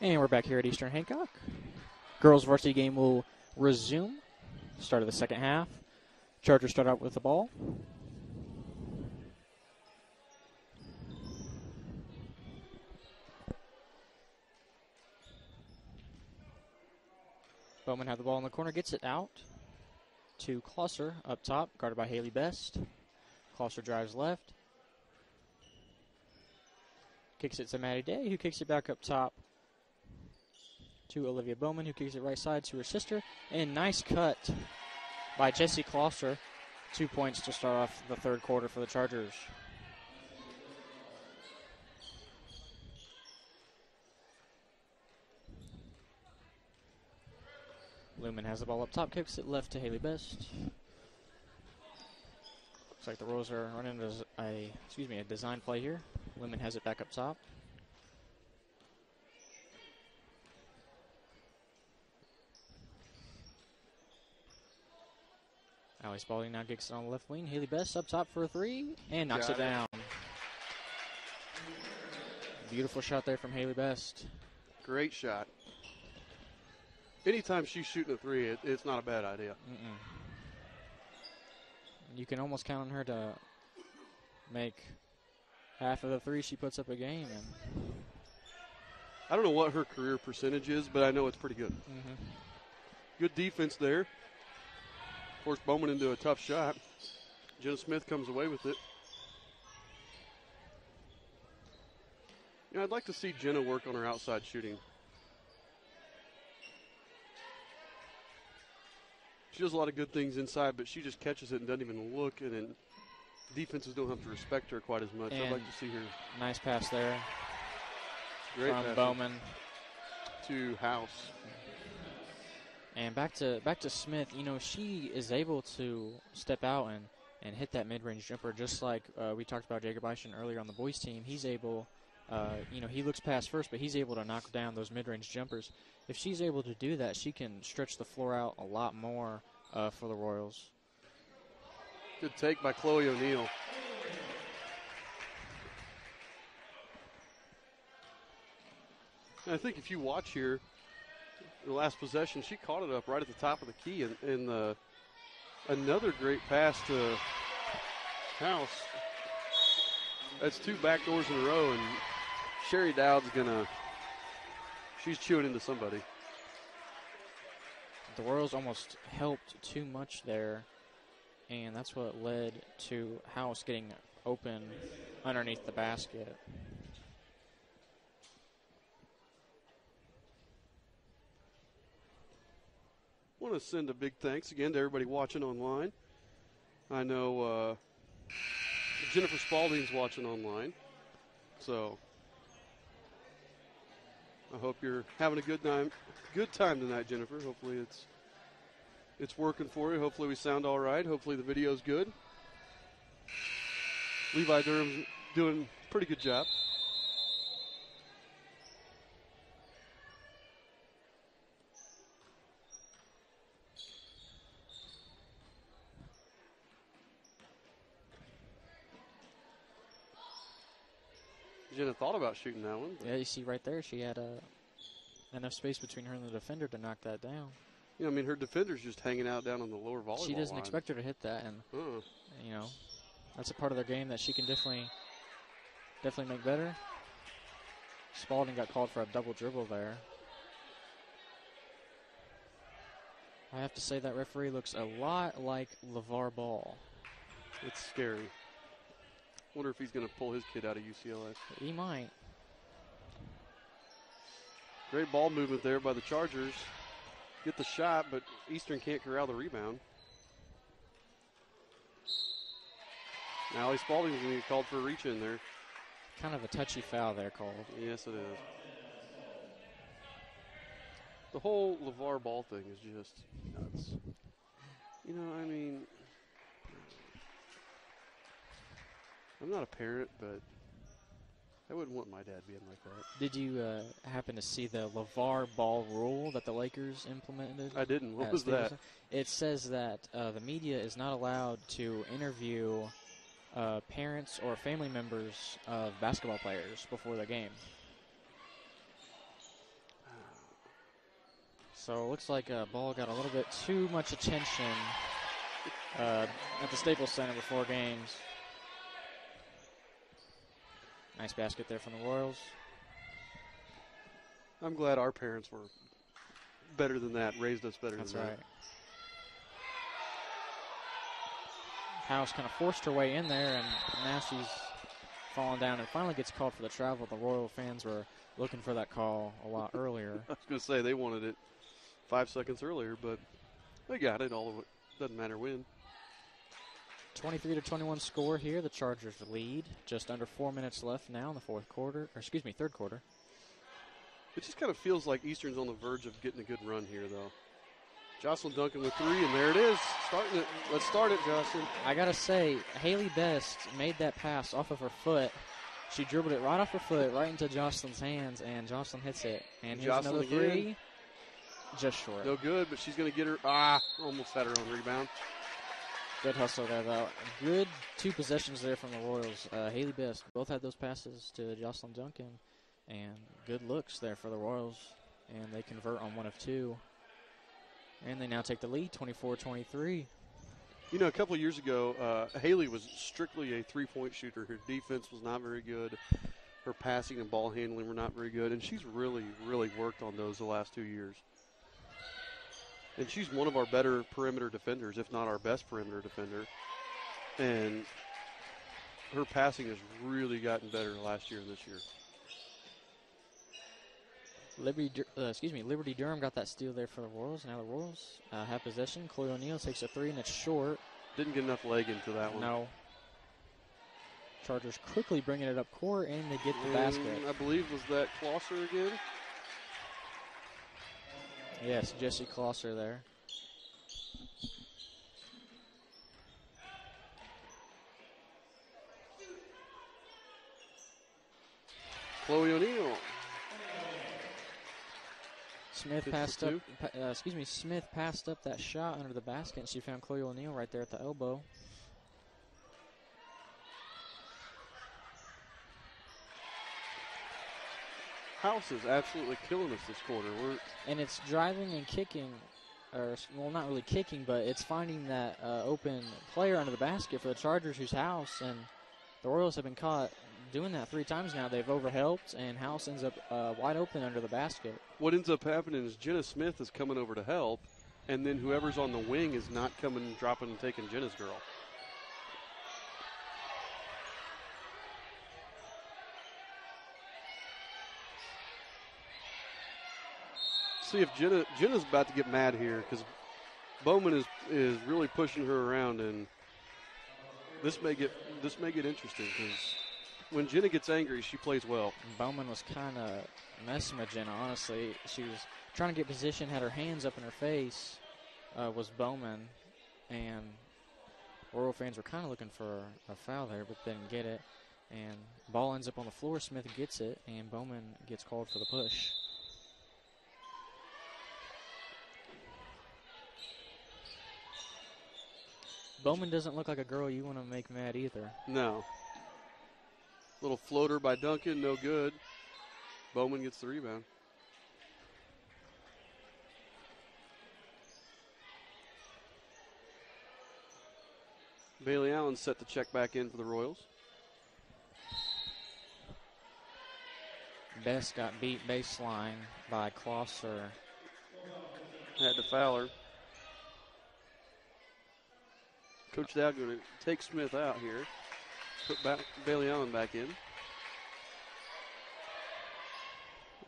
Speaker 3: And we're back here at Eastern Hancock. Girls varsity game will resume. Start of the second half. Chargers start out with the ball. Bowman had the ball in the corner, gets it out to Closser up top, guarded by Haley Best. Closser drives left. Kicks it to Maddie Day, who kicks it back up top to Olivia Bowman, who kicks it right side to her sister. And nice cut by Jessie Closser. 2 points to start off the third quarter for the Chargers. Lumen has the ball up top, kicks it left to Haley Best. Looks like the Royals are running a design play here. Lumen has it back up top. Allie Spalding now kicks it on the left wing. Haley Best up top for a three and knocks it down. Beautiful shot there from Haley Best.
Speaker 1: Great shot. Anytime she's shooting a three, it's not a bad idea.
Speaker 3: You can almost count on her to make half of the three she puts up a game. And
Speaker 1: I don't know what her career percentage is, but I know it's pretty good. Good defense there. Forced Bowman into a tough shot. Jenna Smith comes away with it. I'd like to see Jenna work on her outside shooting. She does a lot of good things inside, but she just catches it and doesn't even look, and then defenses don't have to respect her quite as much.
Speaker 3: And
Speaker 1: I'd like to see her.
Speaker 3: Nice pass there.
Speaker 1: Great
Speaker 3: from
Speaker 1: pass
Speaker 3: Bowman
Speaker 1: to House.
Speaker 3: And back to Smith. She is able to step out and hit that mid-range jumper, just like we talked about Jacob Eischen earlier on the boys team. He's able, he looks past first, but he's able to knock down those mid-range jumpers. If she's able to do that, she can stretch the floor out a lot more for the Royals.
Speaker 1: Good take by Chloe O'Neill. And I think if you watch here, the last possession, she caught it up right at the top of the key, and another great pass to House. That's two backdoors in a row, and Sherry Dowd's she's chewing into somebody.
Speaker 3: The Royals almost helped too much there, and that's what led to House getting open underneath the basket.
Speaker 1: I want to send a big thanks again to everybody watching online. I know Jennifer Spalding's watching online, so I hope you're having a good time tonight, Jennifer. Hopefully it's working for you. Hopefully we sound all right. Hopefully the video's good. Levi Durham's doing a pretty good job. Jenna thought about shooting that one.
Speaker 3: Yeah, you see right there, she had enough space between her and the defender to knock that down.
Speaker 1: Her defender's just hanging out down on the lower volleyball
Speaker 3: She doesn't
Speaker 1: line.
Speaker 3: expect her to hit that, and that's a part of their game that she can definitely make better. Spalding got called for a double dribble there. I have to say that referee looks a lot like LeVar Ball.
Speaker 1: It's scary. Wonder if he's going to pull his kid out of UCLA.
Speaker 3: He might.
Speaker 1: Great ball movement there by the Chargers. Get the shot, but Eastern can't corral the rebound. Now Allie Spalding's going to get called for a reach in there.
Speaker 3: Kind of a touchy foul there called.
Speaker 1: Yes, it is. The whole LeVar Ball thing is just nuts. I'm not a parent, but I wouldn't want my dad being like that.
Speaker 3: Did you happen to see the LeVar Ball rule that the Lakers implemented?
Speaker 1: I didn't. What was that?
Speaker 3: It says that the media is not allowed to interview parents or family members of basketball players before the game. So it looks like ball got a little bit too much attention at the Staples Center before games. Nice basket there from the Royals.
Speaker 1: I'm glad our parents were better than that, raised us better
Speaker 3: That's
Speaker 1: than
Speaker 3: right.
Speaker 1: that.
Speaker 3: House kind of forced her way in there, and now she's falling down and finally gets called for the travel. The Royal fans were looking for that call a lot earlier.
Speaker 1: I was going to say they wanted it 5 seconds earlier, but they got it. All of it doesn't matter when.
Speaker 3: 23-21 score here. The Chargers lead. Just under 4 minutes left now in the third quarter.
Speaker 1: It just kind of feels like Eastern's on the verge of getting a good run here, though. Jocelyn Duncan with 3, and there it is. Starting it. Let's start it, Jocelyn.
Speaker 3: I got to say, Haley Best made that pass off of her foot. She dribbled it right off her foot, right into Jocelyn's hands, and Jocelyn hits it. And here's
Speaker 1: Jocelyn
Speaker 3: another 3.
Speaker 1: again.
Speaker 3: Just short.
Speaker 1: No good, but she's going to get her. Almost had her own rebound.
Speaker 3: Good hustle there, though. Good 2 possessions there from the Royals. Haley Best both had those passes to Jocelyn Duncan, and good looks there for the Royals. And they convert on 1 of 2. And they now take the lead, 24-23.
Speaker 1: You know, a couple of years ago, Haley was strictly a three-point shooter. Her defense was not very good. Her passing and ball handling were not very good. And she's really, really worked on those the last 2 years. And she's one of our better perimeter defenders, if not our best perimeter defender. And her passing has really gotten better last year and this year.
Speaker 3: Liberty Durham got that steal there for the Royals. Now the Royals have possession. Chloe O'Neal takes a 3, and it's short.
Speaker 1: Didn't get enough leg into that one.
Speaker 3: No. Chargers quickly bringing it up court, and they get the basket.
Speaker 1: I believe, was that Closser again?
Speaker 3: Yes, Jesse Closser there.
Speaker 1: Chloe O'Neal.
Speaker 3: Smith passed up that shot under the basket, and she found Chloe O'Neal right there at the elbow.
Speaker 1: House is absolutely killing us this quarter.
Speaker 3: And it's driving and kicking, or well, not really kicking, but it's finding that open player under the basket for the Chargers, who's House, and the Royals have been caught doing that 3 times now. They've overhelped, and House ends up wide open under the basket.
Speaker 1: What ends up happening is Jenna Smith is coming over to help, and then whoever's on the wing is not coming, dropping, and taking Jenna's girl. See if Jenna's about to get mad here because Bowman is really pushing her around, and this may get interesting because when Jenna gets angry, she plays well.
Speaker 3: Bowman was kind of messing with Jenna, honestly. She was trying to get position, had her hands up in her face, was Bowman, and Royal fans were kind of looking for a foul there, but didn't get it. And ball ends up on the floor. Smith gets it, and Bowman gets called for the push. Bowman doesn't look like a girl you want to make mad either.
Speaker 1: No. Little floater by Duncan, no good. Bowman gets the rebound. Bailey Allen set to check back in for the Royals.
Speaker 3: Best got beat baseline by Closser.
Speaker 1: Had to foul her. Coach Dowd going to take Smith out here. Put Bailey Allen back in.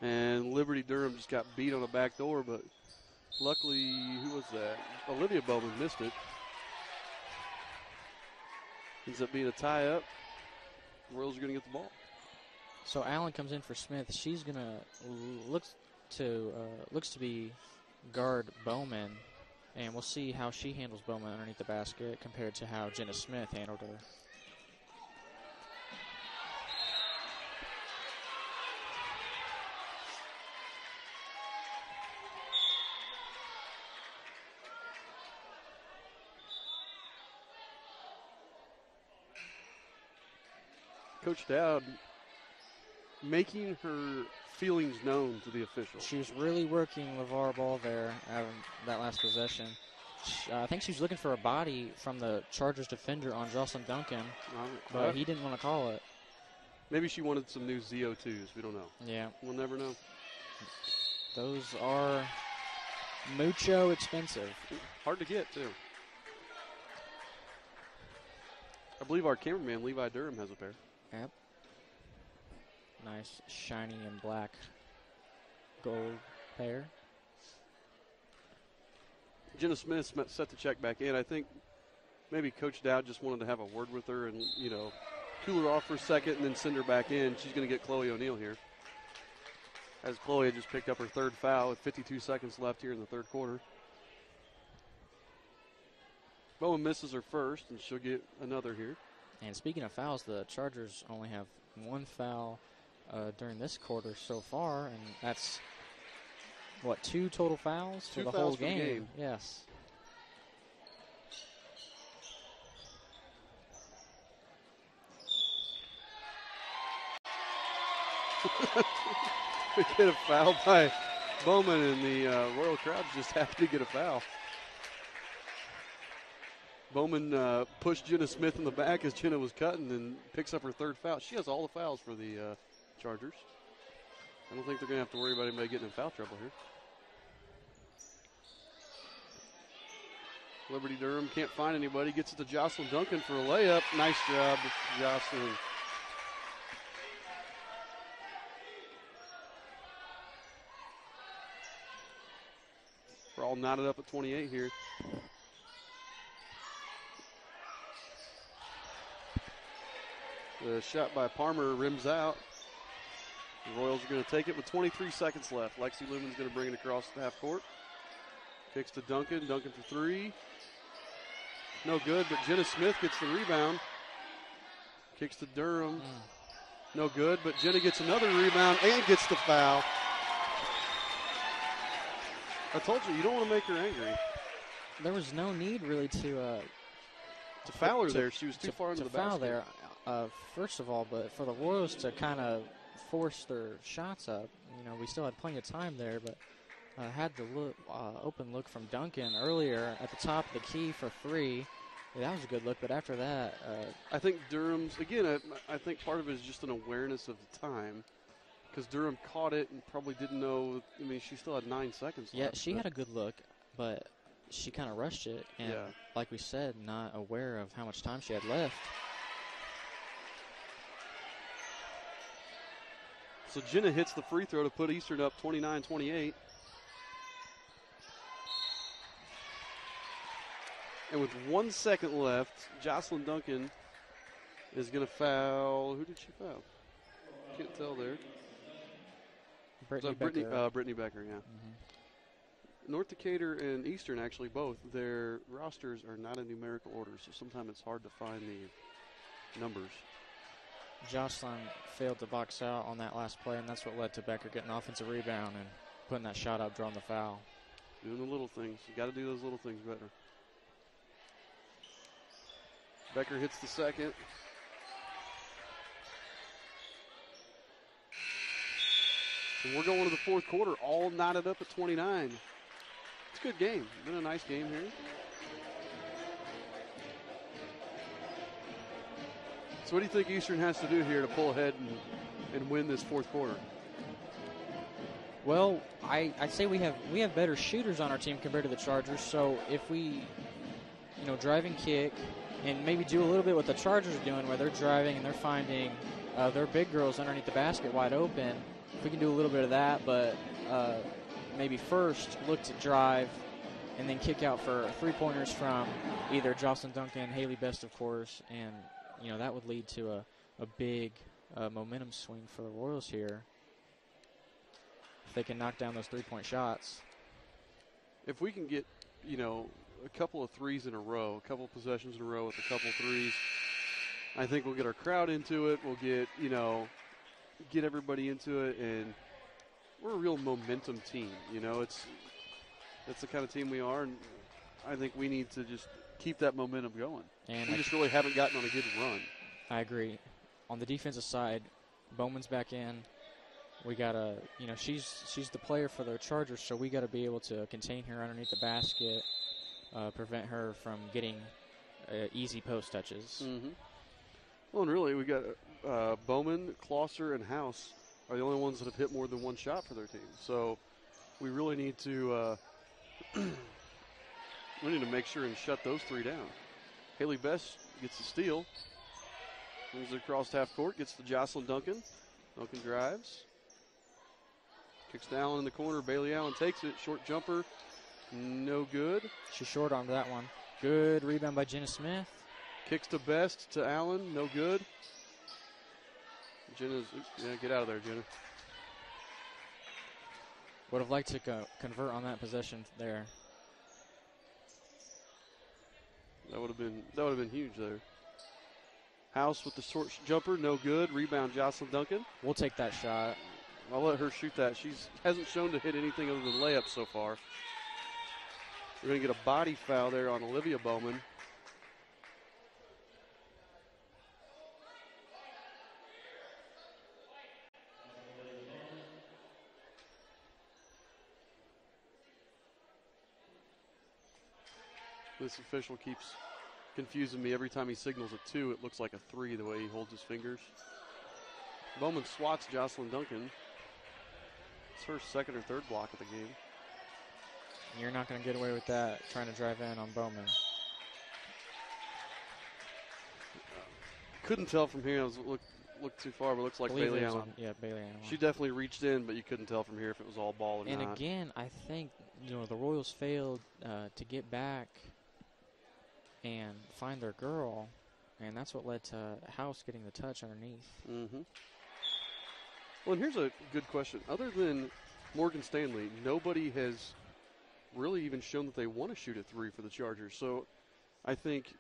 Speaker 1: And Liberty Durham just got beat on the back door, but luckily, who was that? Olivia Bowman missed it. Ends up being a tie-up. Royals are going to get the ball.
Speaker 3: So Allen comes in for Smith. She's going to looks to be guard Bowman. And we'll see how she handles Bowman underneath the basket compared to how Jenna Smith handled her.
Speaker 1: Coach Dowd making her feelings known to the officials.
Speaker 3: She was really working LeVar Ball there that last possession. I think she was looking for a body from the Chargers defender on Jocelyn Duncan, but he didn't want to call it.
Speaker 1: Maybe she wanted some new ZO2s. We don't know.
Speaker 3: Yeah.
Speaker 1: We'll never know.
Speaker 3: Those are mucho expensive.
Speaker 1: Hard to get, too. I believe our cameraman, Levi Durham, has a pair.
Speaker 3: Yep. Nice, shiny and black gold pair.
Speaker 1: Jenna Smith set to check back in. I think maybe Coach Dowd just wanted to have a word with her and, cool her off for a second and then send her back in. She's going to get Chloe O'Neill here. As Chloe had just picked up her third foul with 52 seconds left here in the third quarter. Bowen misses her first, and she'll get another here.
Speaker 3: And speaking of fouls, the Chargers only have one foul during this quarter so far, and that's, two total fouls for the whole game? Yes.
Speaker 1: We get a foul by Bowman, and the Royal crowd's just happy to get a foul. Bowman pushed Jenna Smith in the back as Jenna was cutting and picks up her third foul. She has all the fouls for the Chargers. I don't think they're going to have to worry about anybody getting in foul trouble here. Liberty Durham can't find anybody. Gets it to Jocelyn Duncan for a layup. Nice job, Jocelyn. We're all knotted up at 28 here. The shot by Palmer rims out. The Royals are going to take it with 23 seconds left. Lexi Lumen's going to bring it across the half court. Kicks to Duncan. Duncan for three. No good, but Jenna Smith gets the rebound. Kicks to Durham. No good, but Jenna gets another rebound and gets the foul. I told you, you don't want to make her angry.
Speaker 3: There was no need really to
Speaker 1: foul her there. She was too far into the basket.
Speaker 3: To foul there, first of all, but for the Royals to kind of force their shots up, we still had plenty of time there, but had the open look from Duncan earlier at the top of the key for three. Yeah, that was a good look, but after that...
Speaker 1: I think Durham's, again, I think part of it is just an awareness of the time, because Durham caught it and probably didn't know. I mean, she still had 9 seconds left.
Speaker 3: Yeah, she had a good look, but she kind of rushed it, and like we said, not aware of how much time she had left.
Speaker 1: So Jenna hits the free throw to put Eastern up 29-28. And with 1 second left, Jocelyn Duncan is going to foul. Who did she foul? Can't tell there.
Speaker 3: Brittany Becker.
Speaker 1: Brittany Becker, yeah. Mm-hmm. North Decatur and Eastern, actually, both, their rosters are not in numerical order, so sometimes it's hard to find the numbers.
Speaker 3: Jocelyn failed to box out on that last play, and that's what led to Becker getting an offensive rebound and putting that shot up, drawing the foul.
Speaker 1: Doing the little things. You got to do those little things better. Becker hits the second. And we're going to the fourth quarter, all knotted up at 29. It's a good game. Been a nice game here. So what do you think Eastern has to do here to pull ahead and win this fourth quarter?
Speaker 3: Well, I'd say we have better shooters on our team compared to the Chargers. So if we, drive and kick, and maybe do a little bit what the Chargers are doing, where they're driving and they're finding their big girls underneath the basket wide open. If we can do a little bit of that, but maybe first look to drive and then kick out for three-pointers from either Jocelyn Duncan, Haley Best, of course, and that would lead to a big momentum swing for the Royals here if they can knock down those three-point shots.
Speaker 1: If we can get, a couple of threes in a row, a couple of possessions in a row with a couple of threes, I think we'll get our crowd into it. We'll get, get everybody into it, and we're a real momentum team. That's the kind of team we are, and I think we need to just keep that momentum going. And we just really haven't gotten on a good run.
Speaker 3: I agree. On the defensive side, Bowman's back in. we gotta, she's the player for the Chargers, so we gotta be able to contain her underneath the basket, prevent her from getting easy post touches.
Speaker 1: Mm-hmm. Well, and really, we got Bowman, Closser, and House are the only ones that have hit more than one shot for their team. So we really need to make sure and shut those three down. Haley Best gets the steal, moves it across half court, gets to Jocelyn Duncan. Duncan drives, kicks to Allen in the corner. Bailey Allen takes it. Short jumper, no good.
Speaker 3: She short-armed that one. Good rebound by Jenna Smith.
Speaker 1: Kicks to Best to Allen, no good. Jenna's, get out of there, Jenna.
Speaker 3: Would have liked to convert on that possession there.
Speaker 1: That would have been huge there. House with the short jumper, no good. Rebound, Jocelyn Duncan.
Speaker 3: We'll take that shot.
Speaker 1: I'll let her shoot that. She hasn't shown to hit anything other than layups so far. We're going to get a body foul there on Olivia Bowman. This official keeps confusing me. Every time he signals a 2, it looks like a 3 the way he holds his fingers. Bowman swats Jocelyn Duncan. It's her second or third block of the game.
Speaker 3: You're not going to get away with that, trying to drive in on Bowman.
Speaker 1: Couldn't tell from here. I was looked too far, but it looks like Bailey Allen.
Speaker 3: Bailey Allen.
Speaker 1: She definitely reached in, but you couldn't tell from here if it was all ball or not.
Speaker 3: And again, I think the Royals failed to get back and find their girl, and that's what led to House getting the touch underneath.
Speaker 1: Mm-hmm. Well, and here's a good question. Other than Morgan Stanley, nobody has really even shown that they want to shoot a 3 for the Chargers. So I think,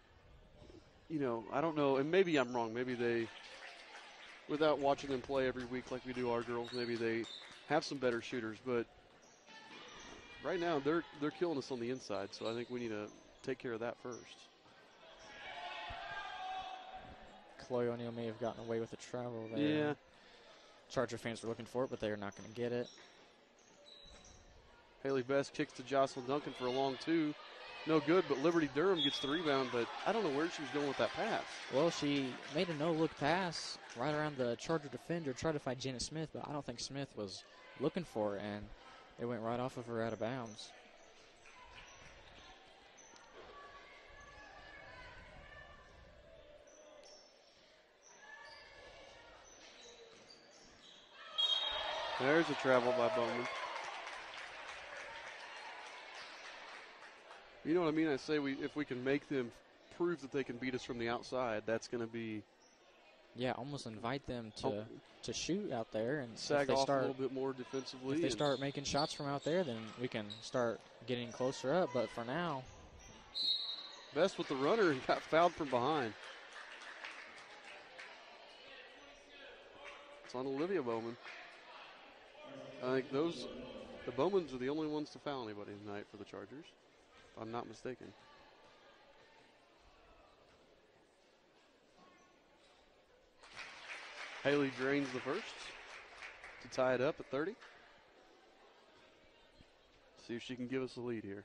Speaker 1: I don't know, and maybe I'm wrong. Maybe they, without watching them play every week like we do our girls, maybe they have some better shooters. But right now they're killing us on the inside, so I think we need to take care of that first.
Speaker 3: Chloe O'Neal may have gotten away with a travel there.
Speaker 1: Yeah.
Speaker 3: Charger fans were looking for it, but they are not going to get it.
Speaker 1: Haley Best kicks to Jocelyn Duncan for a long 2. No good, but Liberty Durham gets the rebound, but I don't know where she was going with that pass.
Speaker 3: Well, she made a no-look pass right around the Charger defender, tried to find Janet Smith, but I don't think Smith was looking for it, and it went right off of her out of bounds.
Speaker 1: There's a travel by Bowman. You know what I mean? I say if we can make them prove that they can beat us from the outside, that's going to be...
Speaker 3: Yeah, almost invite them to shoot out there. And
Speaker 1: sag off a little bit more defensively.
Speaker 3: If they start making shots from out there, then we can start getting closer up. But for now...
Speaker 1: Best with the runner and got fouled from behind. It's on Olivia Bowman. I think the Bowmans are the only ones to foul anybody tonight for the Chargers, if I'm not mistaken. Haley drains the first to tie it up at 30. See if she can give us a lead here.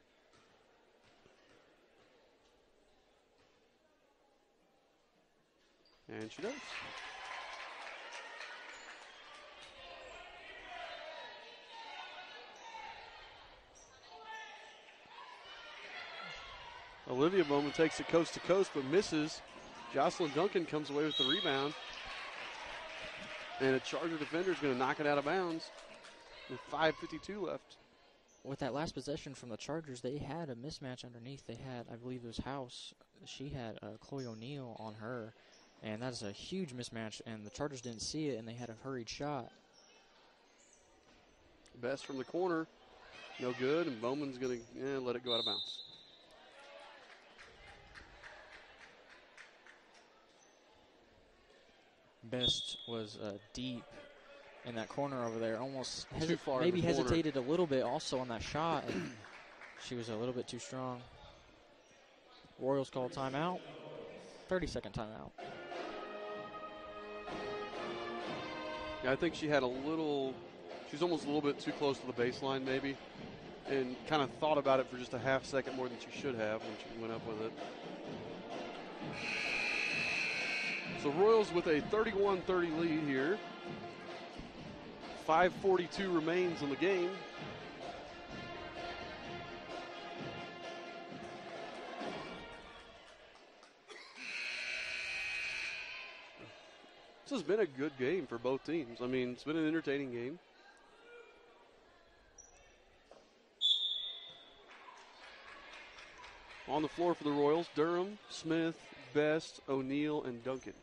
Speaker 1: And she does. Olivia Bowman takes it coast to coast but misses. Jocelyn Duncan comes away with the rebound. And a Charger defender is going to knock it out of bounds with 5:52 left.
Speaker 3: With that last possession from the Chargers, they had a mismatch underneath. They had, I believe it was House. She had Chloe O'Neal on her. And that is a huge mismatch. And the Chargers didn't see it, and they had a hurried shot.
Speaker 1: Best from the corner. No good. And Bowman's going to let it go out of bounds.
Speaker 3: Best was deep in that corner over there, almost
Speaker 1: too far.
Speaker 3: Maybe hesitated a little bit also on that shot. And she was a little bit too strong. Royals call timeout. 30-second timeout.
Speaker 1: I think she had she's almost a little bit too close to the baseline maybe, and kind of thought about it for just a half second more than she should have when she went up with it. So Royals with a 31-30 lead here. 5:42 remains in the game. This has been a good game for both teams. I mean, it's been an entertaining game. On the floor for the Royals, Durham, Smith, Best, O'Neill, and Duncan.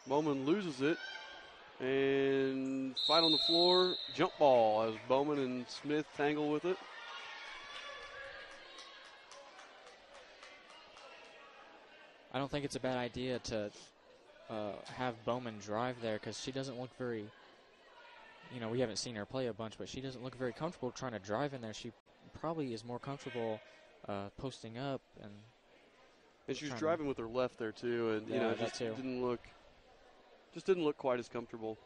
Speaker 1: Bowman loses it. And fight on the floor, jump ball as Bowman and Smith tangle with it.
Speaker 3: I don't think it's a bad idea to have Bowman drive there because she doesn't look very, we haven't seen her play a bunch, but she doesn't look very comfortable trying to drive in there. She probably is more comfortable posting up.
Speaker 1: And she was driving with her left there too, and
Speaker 3: yeah,
Speaker 1: just didn't look quite as comfortable.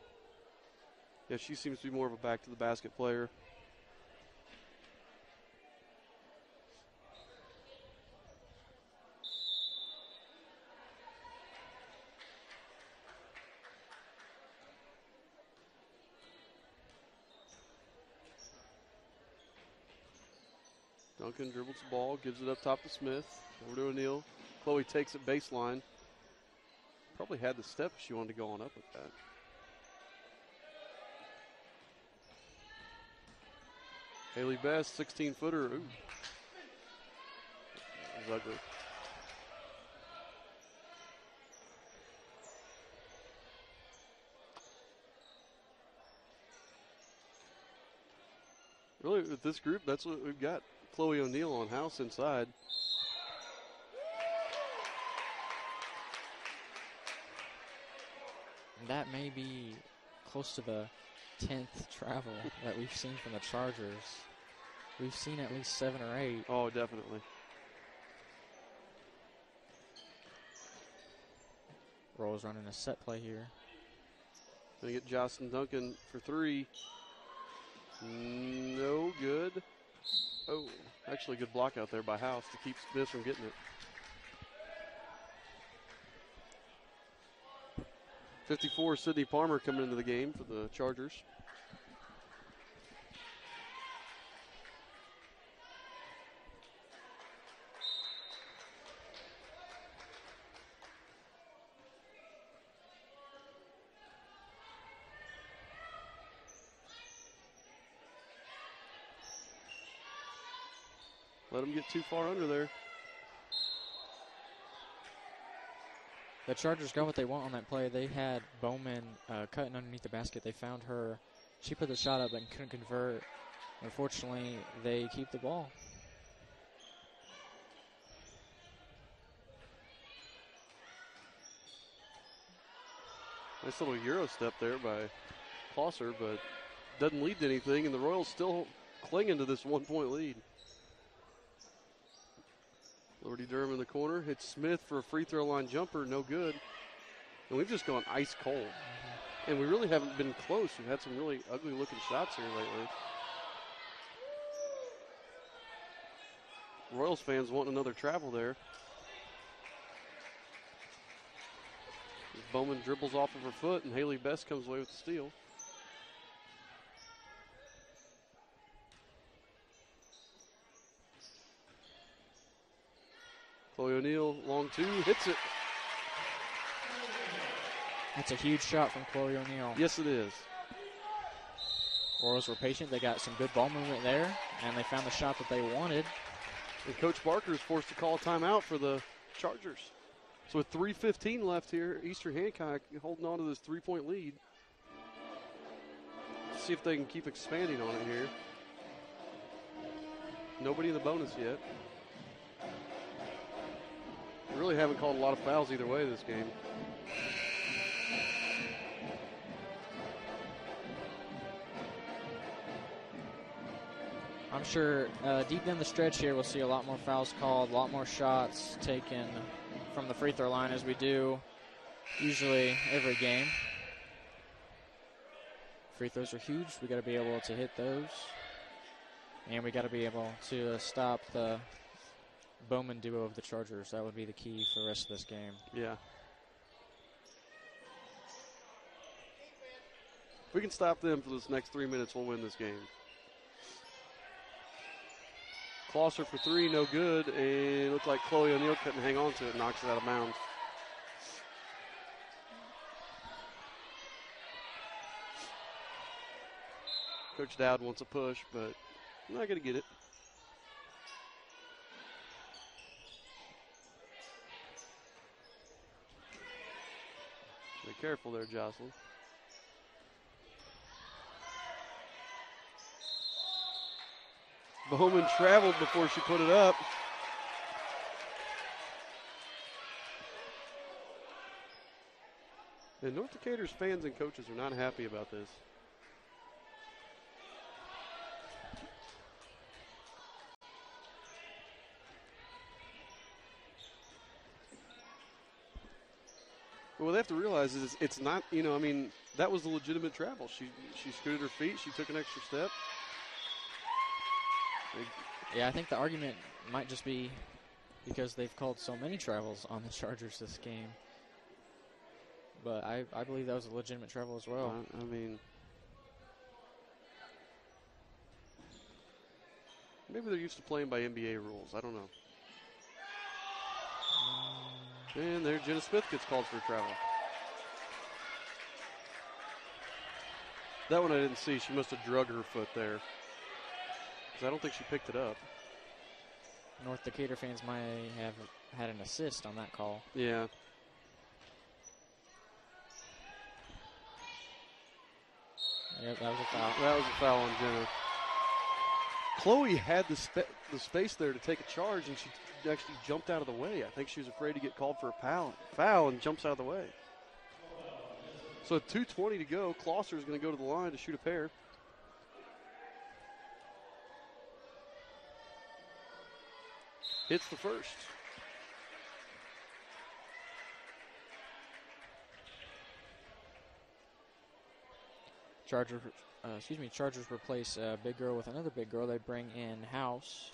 Speaker 1: Yeah, she seems to be more of a back to the basket player. Duncan dribbles the ball, gives it up top to Smith, over to O'Neill. Chloe takes it baseline. Probably had the step if she wanted to go on up with that. Haley Best, 16-footer. Ooh. That was ugly. Really, with this group, that's what we've got. Chloe O'Neill on house inside.
Speaker 3: That may be close to the 10th travel that we've seen from the Chargers. We've seen at least 7 or 8.
Speaker 1: Oh, definitely.
Speaker 3: Royals running a set play here.
Speaker 1: Gonna get Jocelyn Duncan for 3. No good. Oh, actually a good block out there by House to keep Smith from getting it. 54, Sydney Palmer coming into the game for the Chargers. Let him get too far under there.
Speaker 3: The Chargers got what they want on that play. They had Bowman cutting underneath the basket. They found her. She put the shot up and couldn't convert. Unfortunately, they keep the ball.
Speaker 1: Nice little Euro step there by Closser, but doesn't lead to anything, and the Royals still clinging to this 1-point lead. Liberty Durham in the corner. Hits Smith for a free throw line jumper. No good. And we've just gone ice cold. And we really haven't been close. We've had some really ugly looking shots here lately. Royals fans want another travel there. Bowman dribbles off of her foot, and Haley Best comes away with the steal. Chloe O'Neill, long 2, hits it.
Speaker 3: That's a huge shot from Chloe O'Neill.
Speaker 1: Yes, it is.
Speaker 3: Royals were patient. They got some good ball movement there, and they found the shot that they wanted.
Speaker 1: And Coach Barker is forced to call a timeout for the Chargers. So with 3:15 left here, Eastern Hancock holding on to this 3-point lead. Let's see if they can keep expanding on it here. Nobody in the bonus yet. We really haven't called a lot of fouls either way this game.
Speaker 3: I'm sure deep down the stretch here we'll see a lot more fouls called, a lot more shots taken from the free throw line as we do usually every game. Free throws are huge. We got to be able to hit those. And we got to be able to stop the Bowman duo of the Chargers. That would be the key for the rest of this game.
Speaker 1: Yeah. If we can stop them for this next 3 minutes, we'll win this game. Closser for three, no good. And it looked like Chloe O'Neal couldn't hang on to it, knocks it out of bounds. Coach Dowd wants a push, but not going to get it. Be careful there, Jocelyn. Bowman traveled before she put it up. And North Decatur's fans and coaches are not happy about this. What they have to realize is it's not, you know, I mean, that was the legitimate travel. She scooted her feet. She took an extra step.
Speaker 3: Yeah, I think the argument might just be because they've called so many travels on the Chargers this game. But I believe that was a legitimate travel as well.
Speaker 1: I mean, maybe they're used to playing by NBA rules. I don't know. And there, Jenna Smith gets called for a travel. That one I didn't see. She must have drug her foot there, because I don't think she picked it up.
Speaker 3: North Decatur fans might have had an assist on that call.
Speaker 1: Yeah.
Speaker 3: Yep, that was a foul.
Speaker 1: That was a foul on Jenna. Chloe had the space there to take a charge, and she actually jumped out of the way. I think she was afraid to get called for a foul and jumps out of the way. So 2:20 to go. Closser is going to go to the line to shoot a pair. Hits the first.
Speaker 3: Chargers replace a big girl with another big girl. They bring in House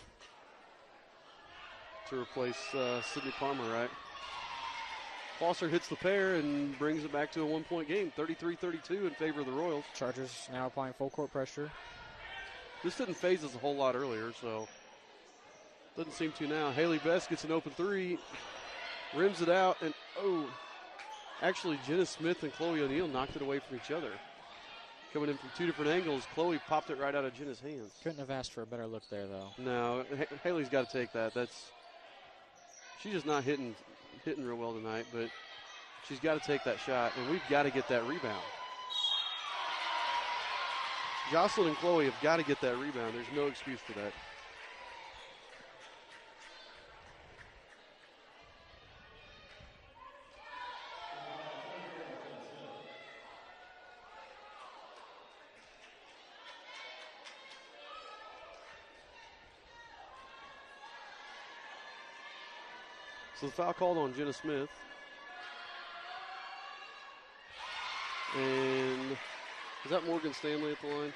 Speaker 1: to replace Sydney Palmer, right? Closser hits the pair and brings it back to a one-point game, 33-32 in favor of the Royals.
Speaker 3: Chargers now applying full court pressure.
Speaker 1: This didn't phase us a whole lot earlier, so doesn't seem to now. Haley Best gets an open three, rims it out, and actually Jenna Smith and Chloe O'Neal knocked it away from each other. Coming in from two different angles, Chloe popped it right out of Jenna's hands.
Speaker 3: Couldn't have asked for a better look there, though.
Speaker 1: No, Haley's got to take that. She's just not hitting real well tonight, but she's got to take that shot, and we've got to get that rebound. Jocelyn and Chloe have got to get that rebound. There's no excuse for that. So the foul called on Jenna Smith. And is that Morgan Stanley at the line?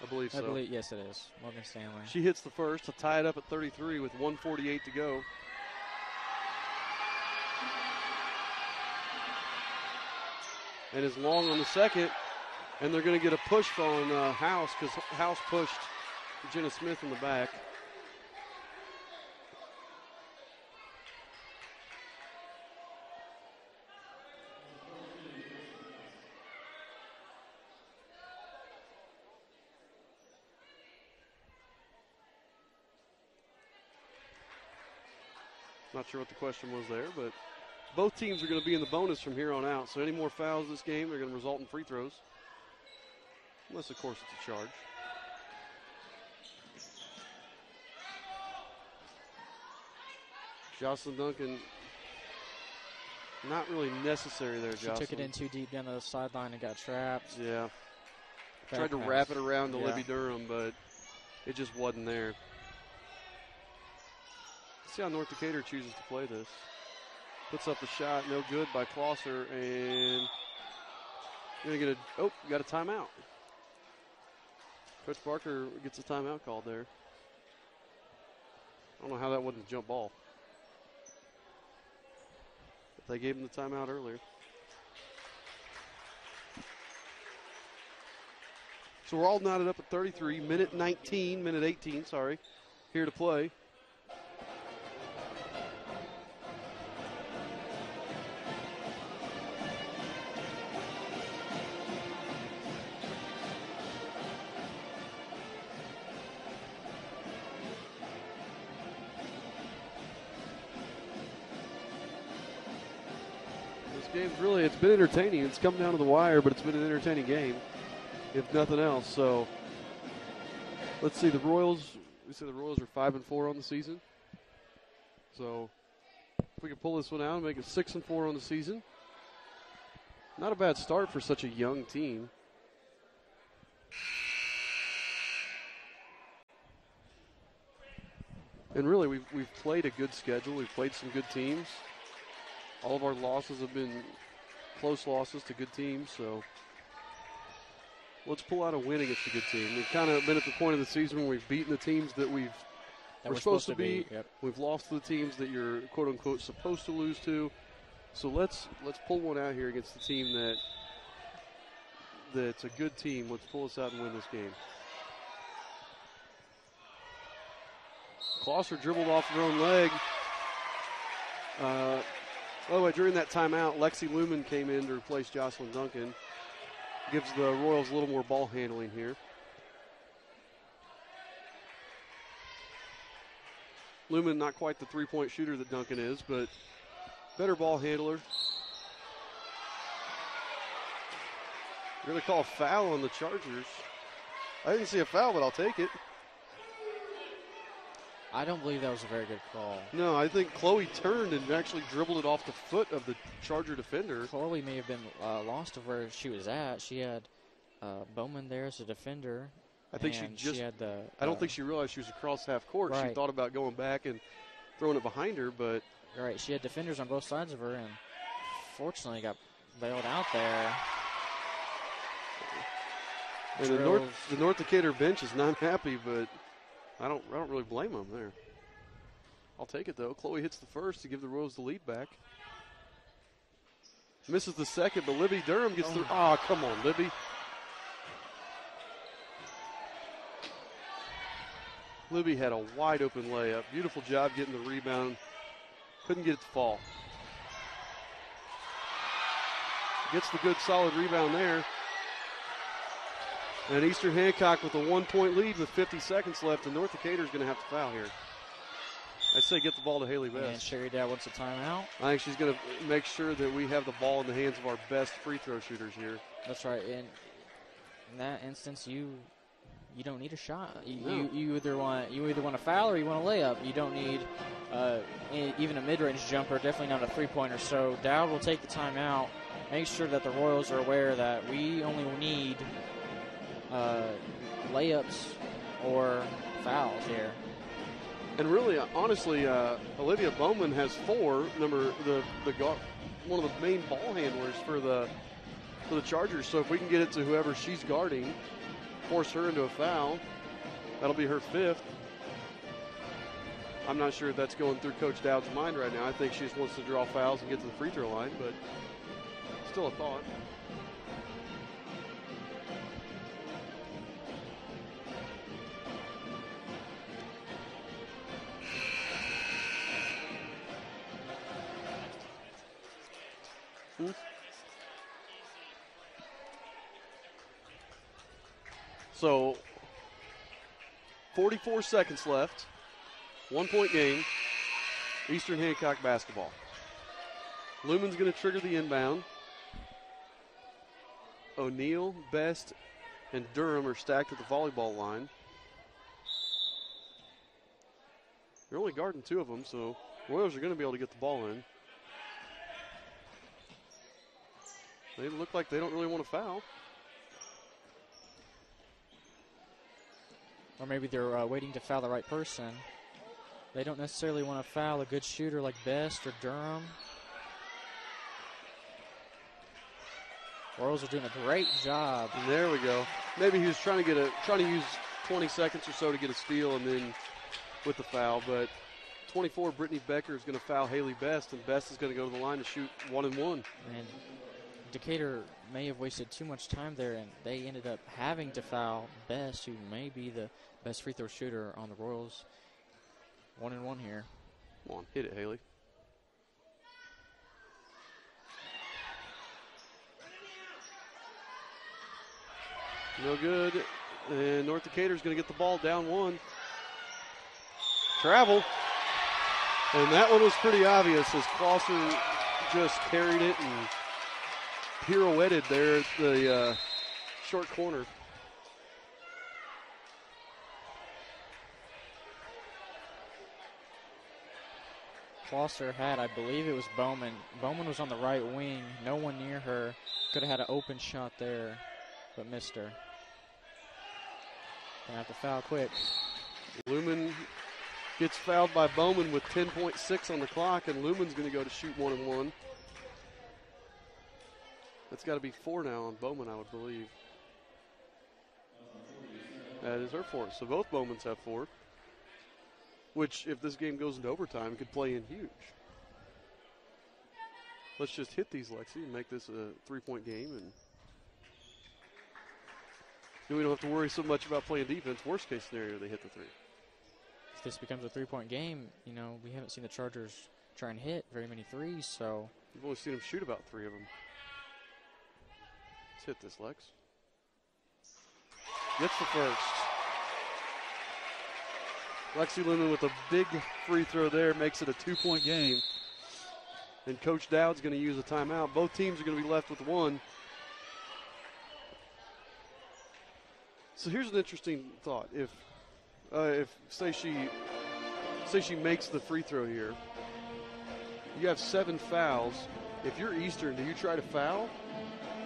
Speaker 1: I believe so.
Speaker 3: Yes, it is. Morgan Stanley.
Speaker 1: She hits the first to tie it up at 33 with 1:48 to go. And is long on the second. And they're going to get a push on House, because House pushed Jenna Smith in the back. Not sure what the question was there, but both teams are going to be in the bonus from here on out. So any more fouls this game, they're going to result in free throws. Unless, of course, it's a charge. Jocelyn Duncan, not really necessary there, Jocelyn.
Speaker 3: She took it in too deep down the sideline and got trapped.
Speaker 1: Yeah. Tried to
Speaker 3: pass.
Speaker 1: wrap it around to
Speaker 3: Yeah.
Speaker 1: Libby Durham, but it just wasn't there. Let's see how North Decatur chooses to play this. Puts up the shot, no good by Closser, and you're gonna get got a timeout. Coach Barker gets a timeout called there. I don't know how that wasn't a jump ball. But they gave him the timeout earlier. So we're all knotted up at 33, minute 18, here to play. Game's really, it's been entertaining. It's come down to the wire, but it's been an entertaining game, if nothing else. So let's see, the Royals, we say the Royals are 5-4 on the season. So if we can pull this one out and make it 6-4 on the season, not a bad start for such a young team. And really, we've played a good schedule. We've played some good teams. All of our losses have been close losses to good teams, so let's pull out a win against a good team. We've kind of been at the point of the season when we've beaten the teams that we're supposed to beat.
Speaker 3: Yep.
Speaker 1: We've lost to the teams that you're quote unquote supposed to lose to. So let's pull one out here against the team that's a good team. Let's pull us out and win this game. Closser dribbled off her own leg. By the way, during that timeout, Lexi Lumen came in to replace Jocelyn Duncan. Gives the Royals a little more ball handling here. Lumen not quite the three-point shooter that Duncan is, but better ball handler. We're going to call a foul on the Chargers. I didn't see a foul, but I'll take it.
Speaker 3: I don't believe that was a very good call.
Speaker 1: No, I think Chloe turned and actually dribbled it off the foot of the Charger defender.
Speaker 3: Chloe may have been lost of where she was at. She had Bowman there as a defender.
Speaker 1: I think she had the. I don't think she realized she was across half court.
Speaker 3: Right.
Speaker 1: She thought about going back and throwing it behind her, but.
Speaker 3: Right, she had defenders on both sides of her, and fortunately got bailed out there.
Speaker 1: And the North Decatur bench is not happy, but I don't really blame them there. I'll take it though. Chloe hits the first to give the Royals the lead back. Misses the second, but Libby Durham gets the. Oh, come on, Libby. Libby had a wide open layup. Beautiful job getting the rebound. Couldn't get it to fall. Gets the good solid rebound there. And Eastern Hancock with a 1-point lead with 50 seconds left, and North Decatur is going to have to foul here. I'd say get the ball to Haley Best.
Speaker 3: And Sherry Dad wants a timeout.
Speaker 1: I think she's going to make sure that we have the ball in the hands of our best free throw shooters here.
Speaker 3: That's right. And in that instance, you don't need a shot.
Speaker 1: No.
Speaker 3: You either want a foul or you want a layup. You don't need even a mid-range jumper. Definitely not a three-pointer. So Dowd will take the timeout. Make sure that the Royals are aware that we only need layups or fouls here.
Speaker 1: And really, honestly, Olivia Bowman has four. One of the main ball handlers for the Chargers. So if we can get it to whoever she's guarding, force her into a foul, that'll be her fifth. I'm not sure if that's going through Coach Dowd's mind right now. I think she just wants to draw fouls and get to the free throw line, but still a thought. So, 44 seconds left. 1-point game. Eastern Hancock basketball. Lumen's going to trigger the inbound. O'Neill, Best, and Durham are stacked at the volleyball line. They're only guarding two of them, so Royals are going to be able to get the ball in. They look like they don't really want to foul.
Speaker 3: or maybe they're waiting to foul the right person. They don't necessarily want to foul a good shooter like Best or Durham. Royals are doing a great job.
Speaker 1: And there we go. Maybe he was trying to use 20 seconds or so to get a steal, and then with the foul. But 24, Brittany Becker is going to foul Haley Best, and Best is going to go to the line to shoot 1-1.
Speaker 3: And Decatur may have wasted too much time there, and they ended up having to foul Best, who may be the best free throw shooter on the Royals. 1-1 here.
Speaker 1: Come on, hit it, Haley. No good. And North Decatur is going to get the ball down 1. Travel. And that one was pretty obvious as Closser just carried it and pirouetted there at the short corner.
Speaker 3: Closser had, I believe it was Bowman. Bowman was on the right wing. No one near her. Could have had an open shot there, but missed her. Gonna have to foul quick.
Speaker 1: Lumen gets fouled by Bowman with 10.6 on the clock, and Lumen's going to go to shoot 1-1. That's got to be 4 now on Bowman, I would believe. That is her 4. So both Bowmans have 4, which, if this game goes into overtime, could play in huge. Let's just hit these, Lexi, and make this a 3-point game, and then we don't have to worry so much about playing defense. Worst case scenario, they hit the 3.
Speaker 3: If this becomes a 3-point game, you know, we haven't seen the Chargers try and hit very many threes, so.
Speaker 1: We've only seen them shoot about 3 of them. Let's hit this, Lex. Gets the first. Lexi Lumen with a big free throw there makes it a 2-point game. And Coach Dowd's going to use a timeout. Both teams are going to be left with 1. So here's an interesting thought. If say she makes the free throw here, you have 7 fouls. If you're Eastern, do you try to foul?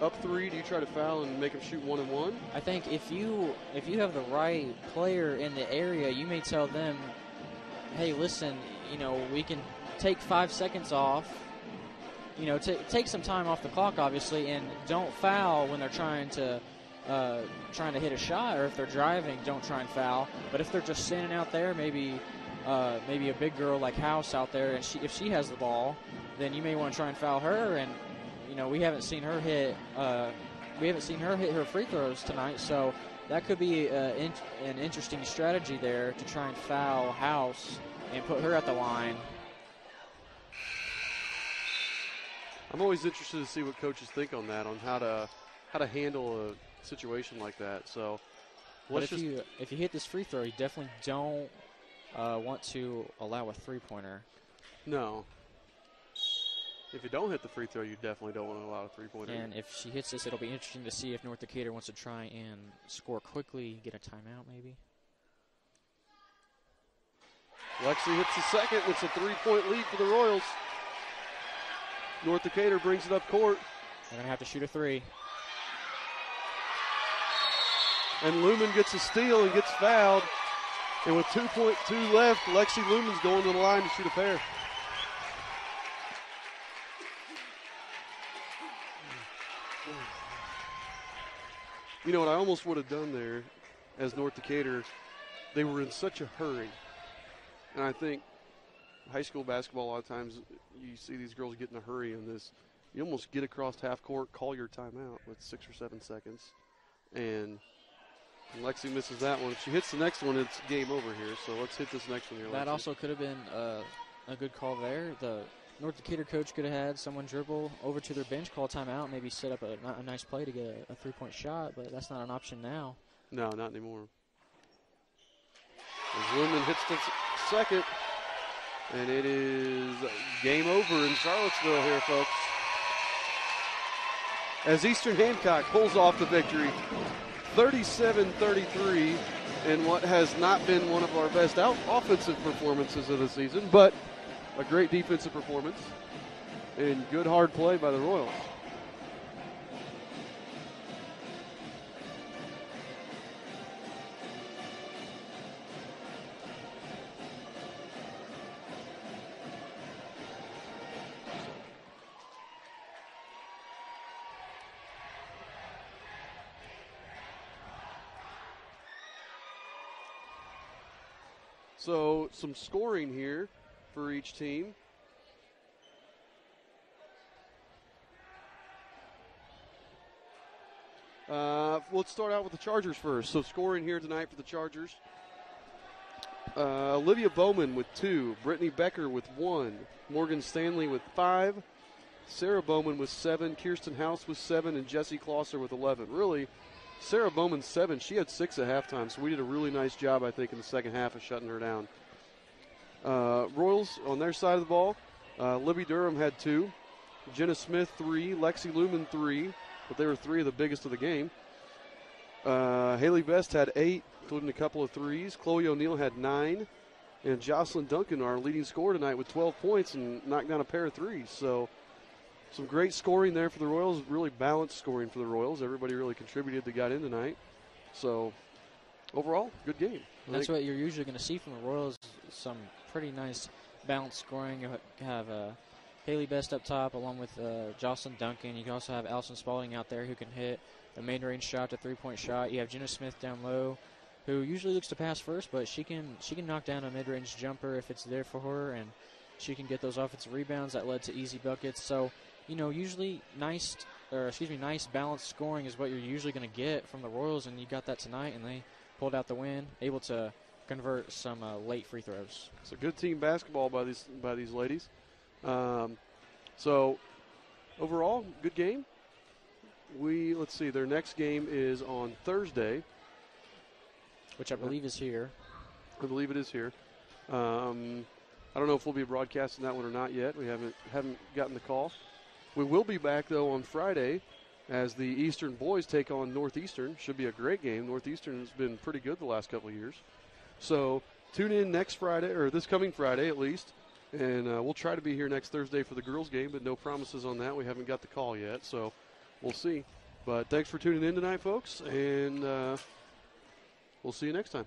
Speaker 1: Up 3, do you try to foul and make them shoot 1-1?
Speaker 3: I think if you have the right player in the area, you may tell them, hey, listen, you know, we can take 5 seconds off, you know, take some time off the clock, obviously, and don't foul when they're trying to hit a shot, or if they're driving, don't try and foul. But if they're just standing out there, maybe a big girl like House out there, and if she has the ball, then you may want to try and foul her. And you know, we haven't seen her hit her free throws tonight, so that could be an interesting strategy there to try and foul House and put her at the line.
Speaker 1: I'm always interested to see what coaches think on that, on how to handle a situation like that. So,
Speaker 3: if you hit this free throw, you definitely don't want to allow a 3-pointer.
Speaker 1: No. If you don't hit the free throw, you definitely don't want to allow a 3-pointer.
Speaker 3: And if she hits this, it'll be interesting to see if North Decatur wants to try and score quickly, get a timeout maybe.
Speaker 1: Lexi hits the second. It's a 3-point lead for the Royals. North Decatur brings it up court.
Speaker 3: They're going to have to shoot a 3.
Speaker 1: And Lumen gets a steal and gets fouled. And with 2.2 left, Lexi Lumen's going to the line to shoot a pair. You know what I almost would have done there as North Decatur, they were in such a hurry. And I think high school basketball, a lot of times you see these girls get in a hurry in this. You almost get across half court, call your timeout with 6 or 7 seconds. And Lexi misses that one. If she hits the next one, it's game over here. So let's hit this next one here, Lexi.
Speaker 3: That also could have been a good call there. The North Decatur coach could have had someone dribble over to their bench, call timeout, maybe set up a nice play to get a 3-point shot, but that's not an option now.
Speaker 1: No, not anymore. As Lumen hits the second, and it is game over in Charlottesville here, folks. As Eastern Hancock pulls off the victory, 37-33, in what has not been one of our best offensive performances of the season, but a great defensive performance and good hard play by the Royals. So some scoring here for each team. Let's start out with the Chargers first. So scoring here tonight for the Chargers. Olivia Bowman with 2, Brittany Becker with 1, Morgan Stanley with 5, Sarah Bowman with 7, Kirsten House with 7, and Jessie Klosser with 11. Really, Sarah Bowman 7. She had 6 at halftime, so we did a really nice job, I think, in the second half of shutting her down. Royals on their side of the ball, Libby Durham had 2, Jenna Smith 3, Lexi Lumen 3, but they were 3 of the biggest of the game. Haley Best had 8, including a couple of threes. Chloe O'Neill had 9. And Jocelyn Duncan, our leading scorer tonight, with 12 points and knocked down a pair of threes. So some great scoring there for the Royals, really balanced scoring for the Royals. Everybody really contributed that got in tonight. So overall, good game.
Speaker 3: That's what you're usually going to see from the Royals, some pretty nice balanced scoring. You have Haley Best up top along with Jocelyn Duncan. You can also have Allison Spalding out there who can hit a mid-range shot to three-point shot. You have Jenna Smith down low, who usually looks to pass first, but she can knock down a mid-range jumper if it's there for her, and she can get those offensive rebounds that led to easy buckets. So, usually nice balanced scoring is what you're usually going to get from the Royals, and you got that tonight, and they pulled out the win, able to convert some late free throws.
Speaker 1: It's a good team basketball by these ladies. So overall, good game. Let's see, their next game is on Thursday,
Speaker 3: which I believe is here.
Speaker 1: I believe it is here. I don't know if we'll be broadcasting that one or not yet. We haven't gotten the call. We will be back, though, on Friday as the Eastern boys take on Northeastern. Should be a great game. Northeastern has been pretty good the last couple of years. So tune in next Friday, or this coming Friday at least, and we'll try to be here next Thursday for the girls' game, but no promises on that. We haven't got the call yet, so we'll see. But thanks for tuning in tonight, folks, and we'll see you next time.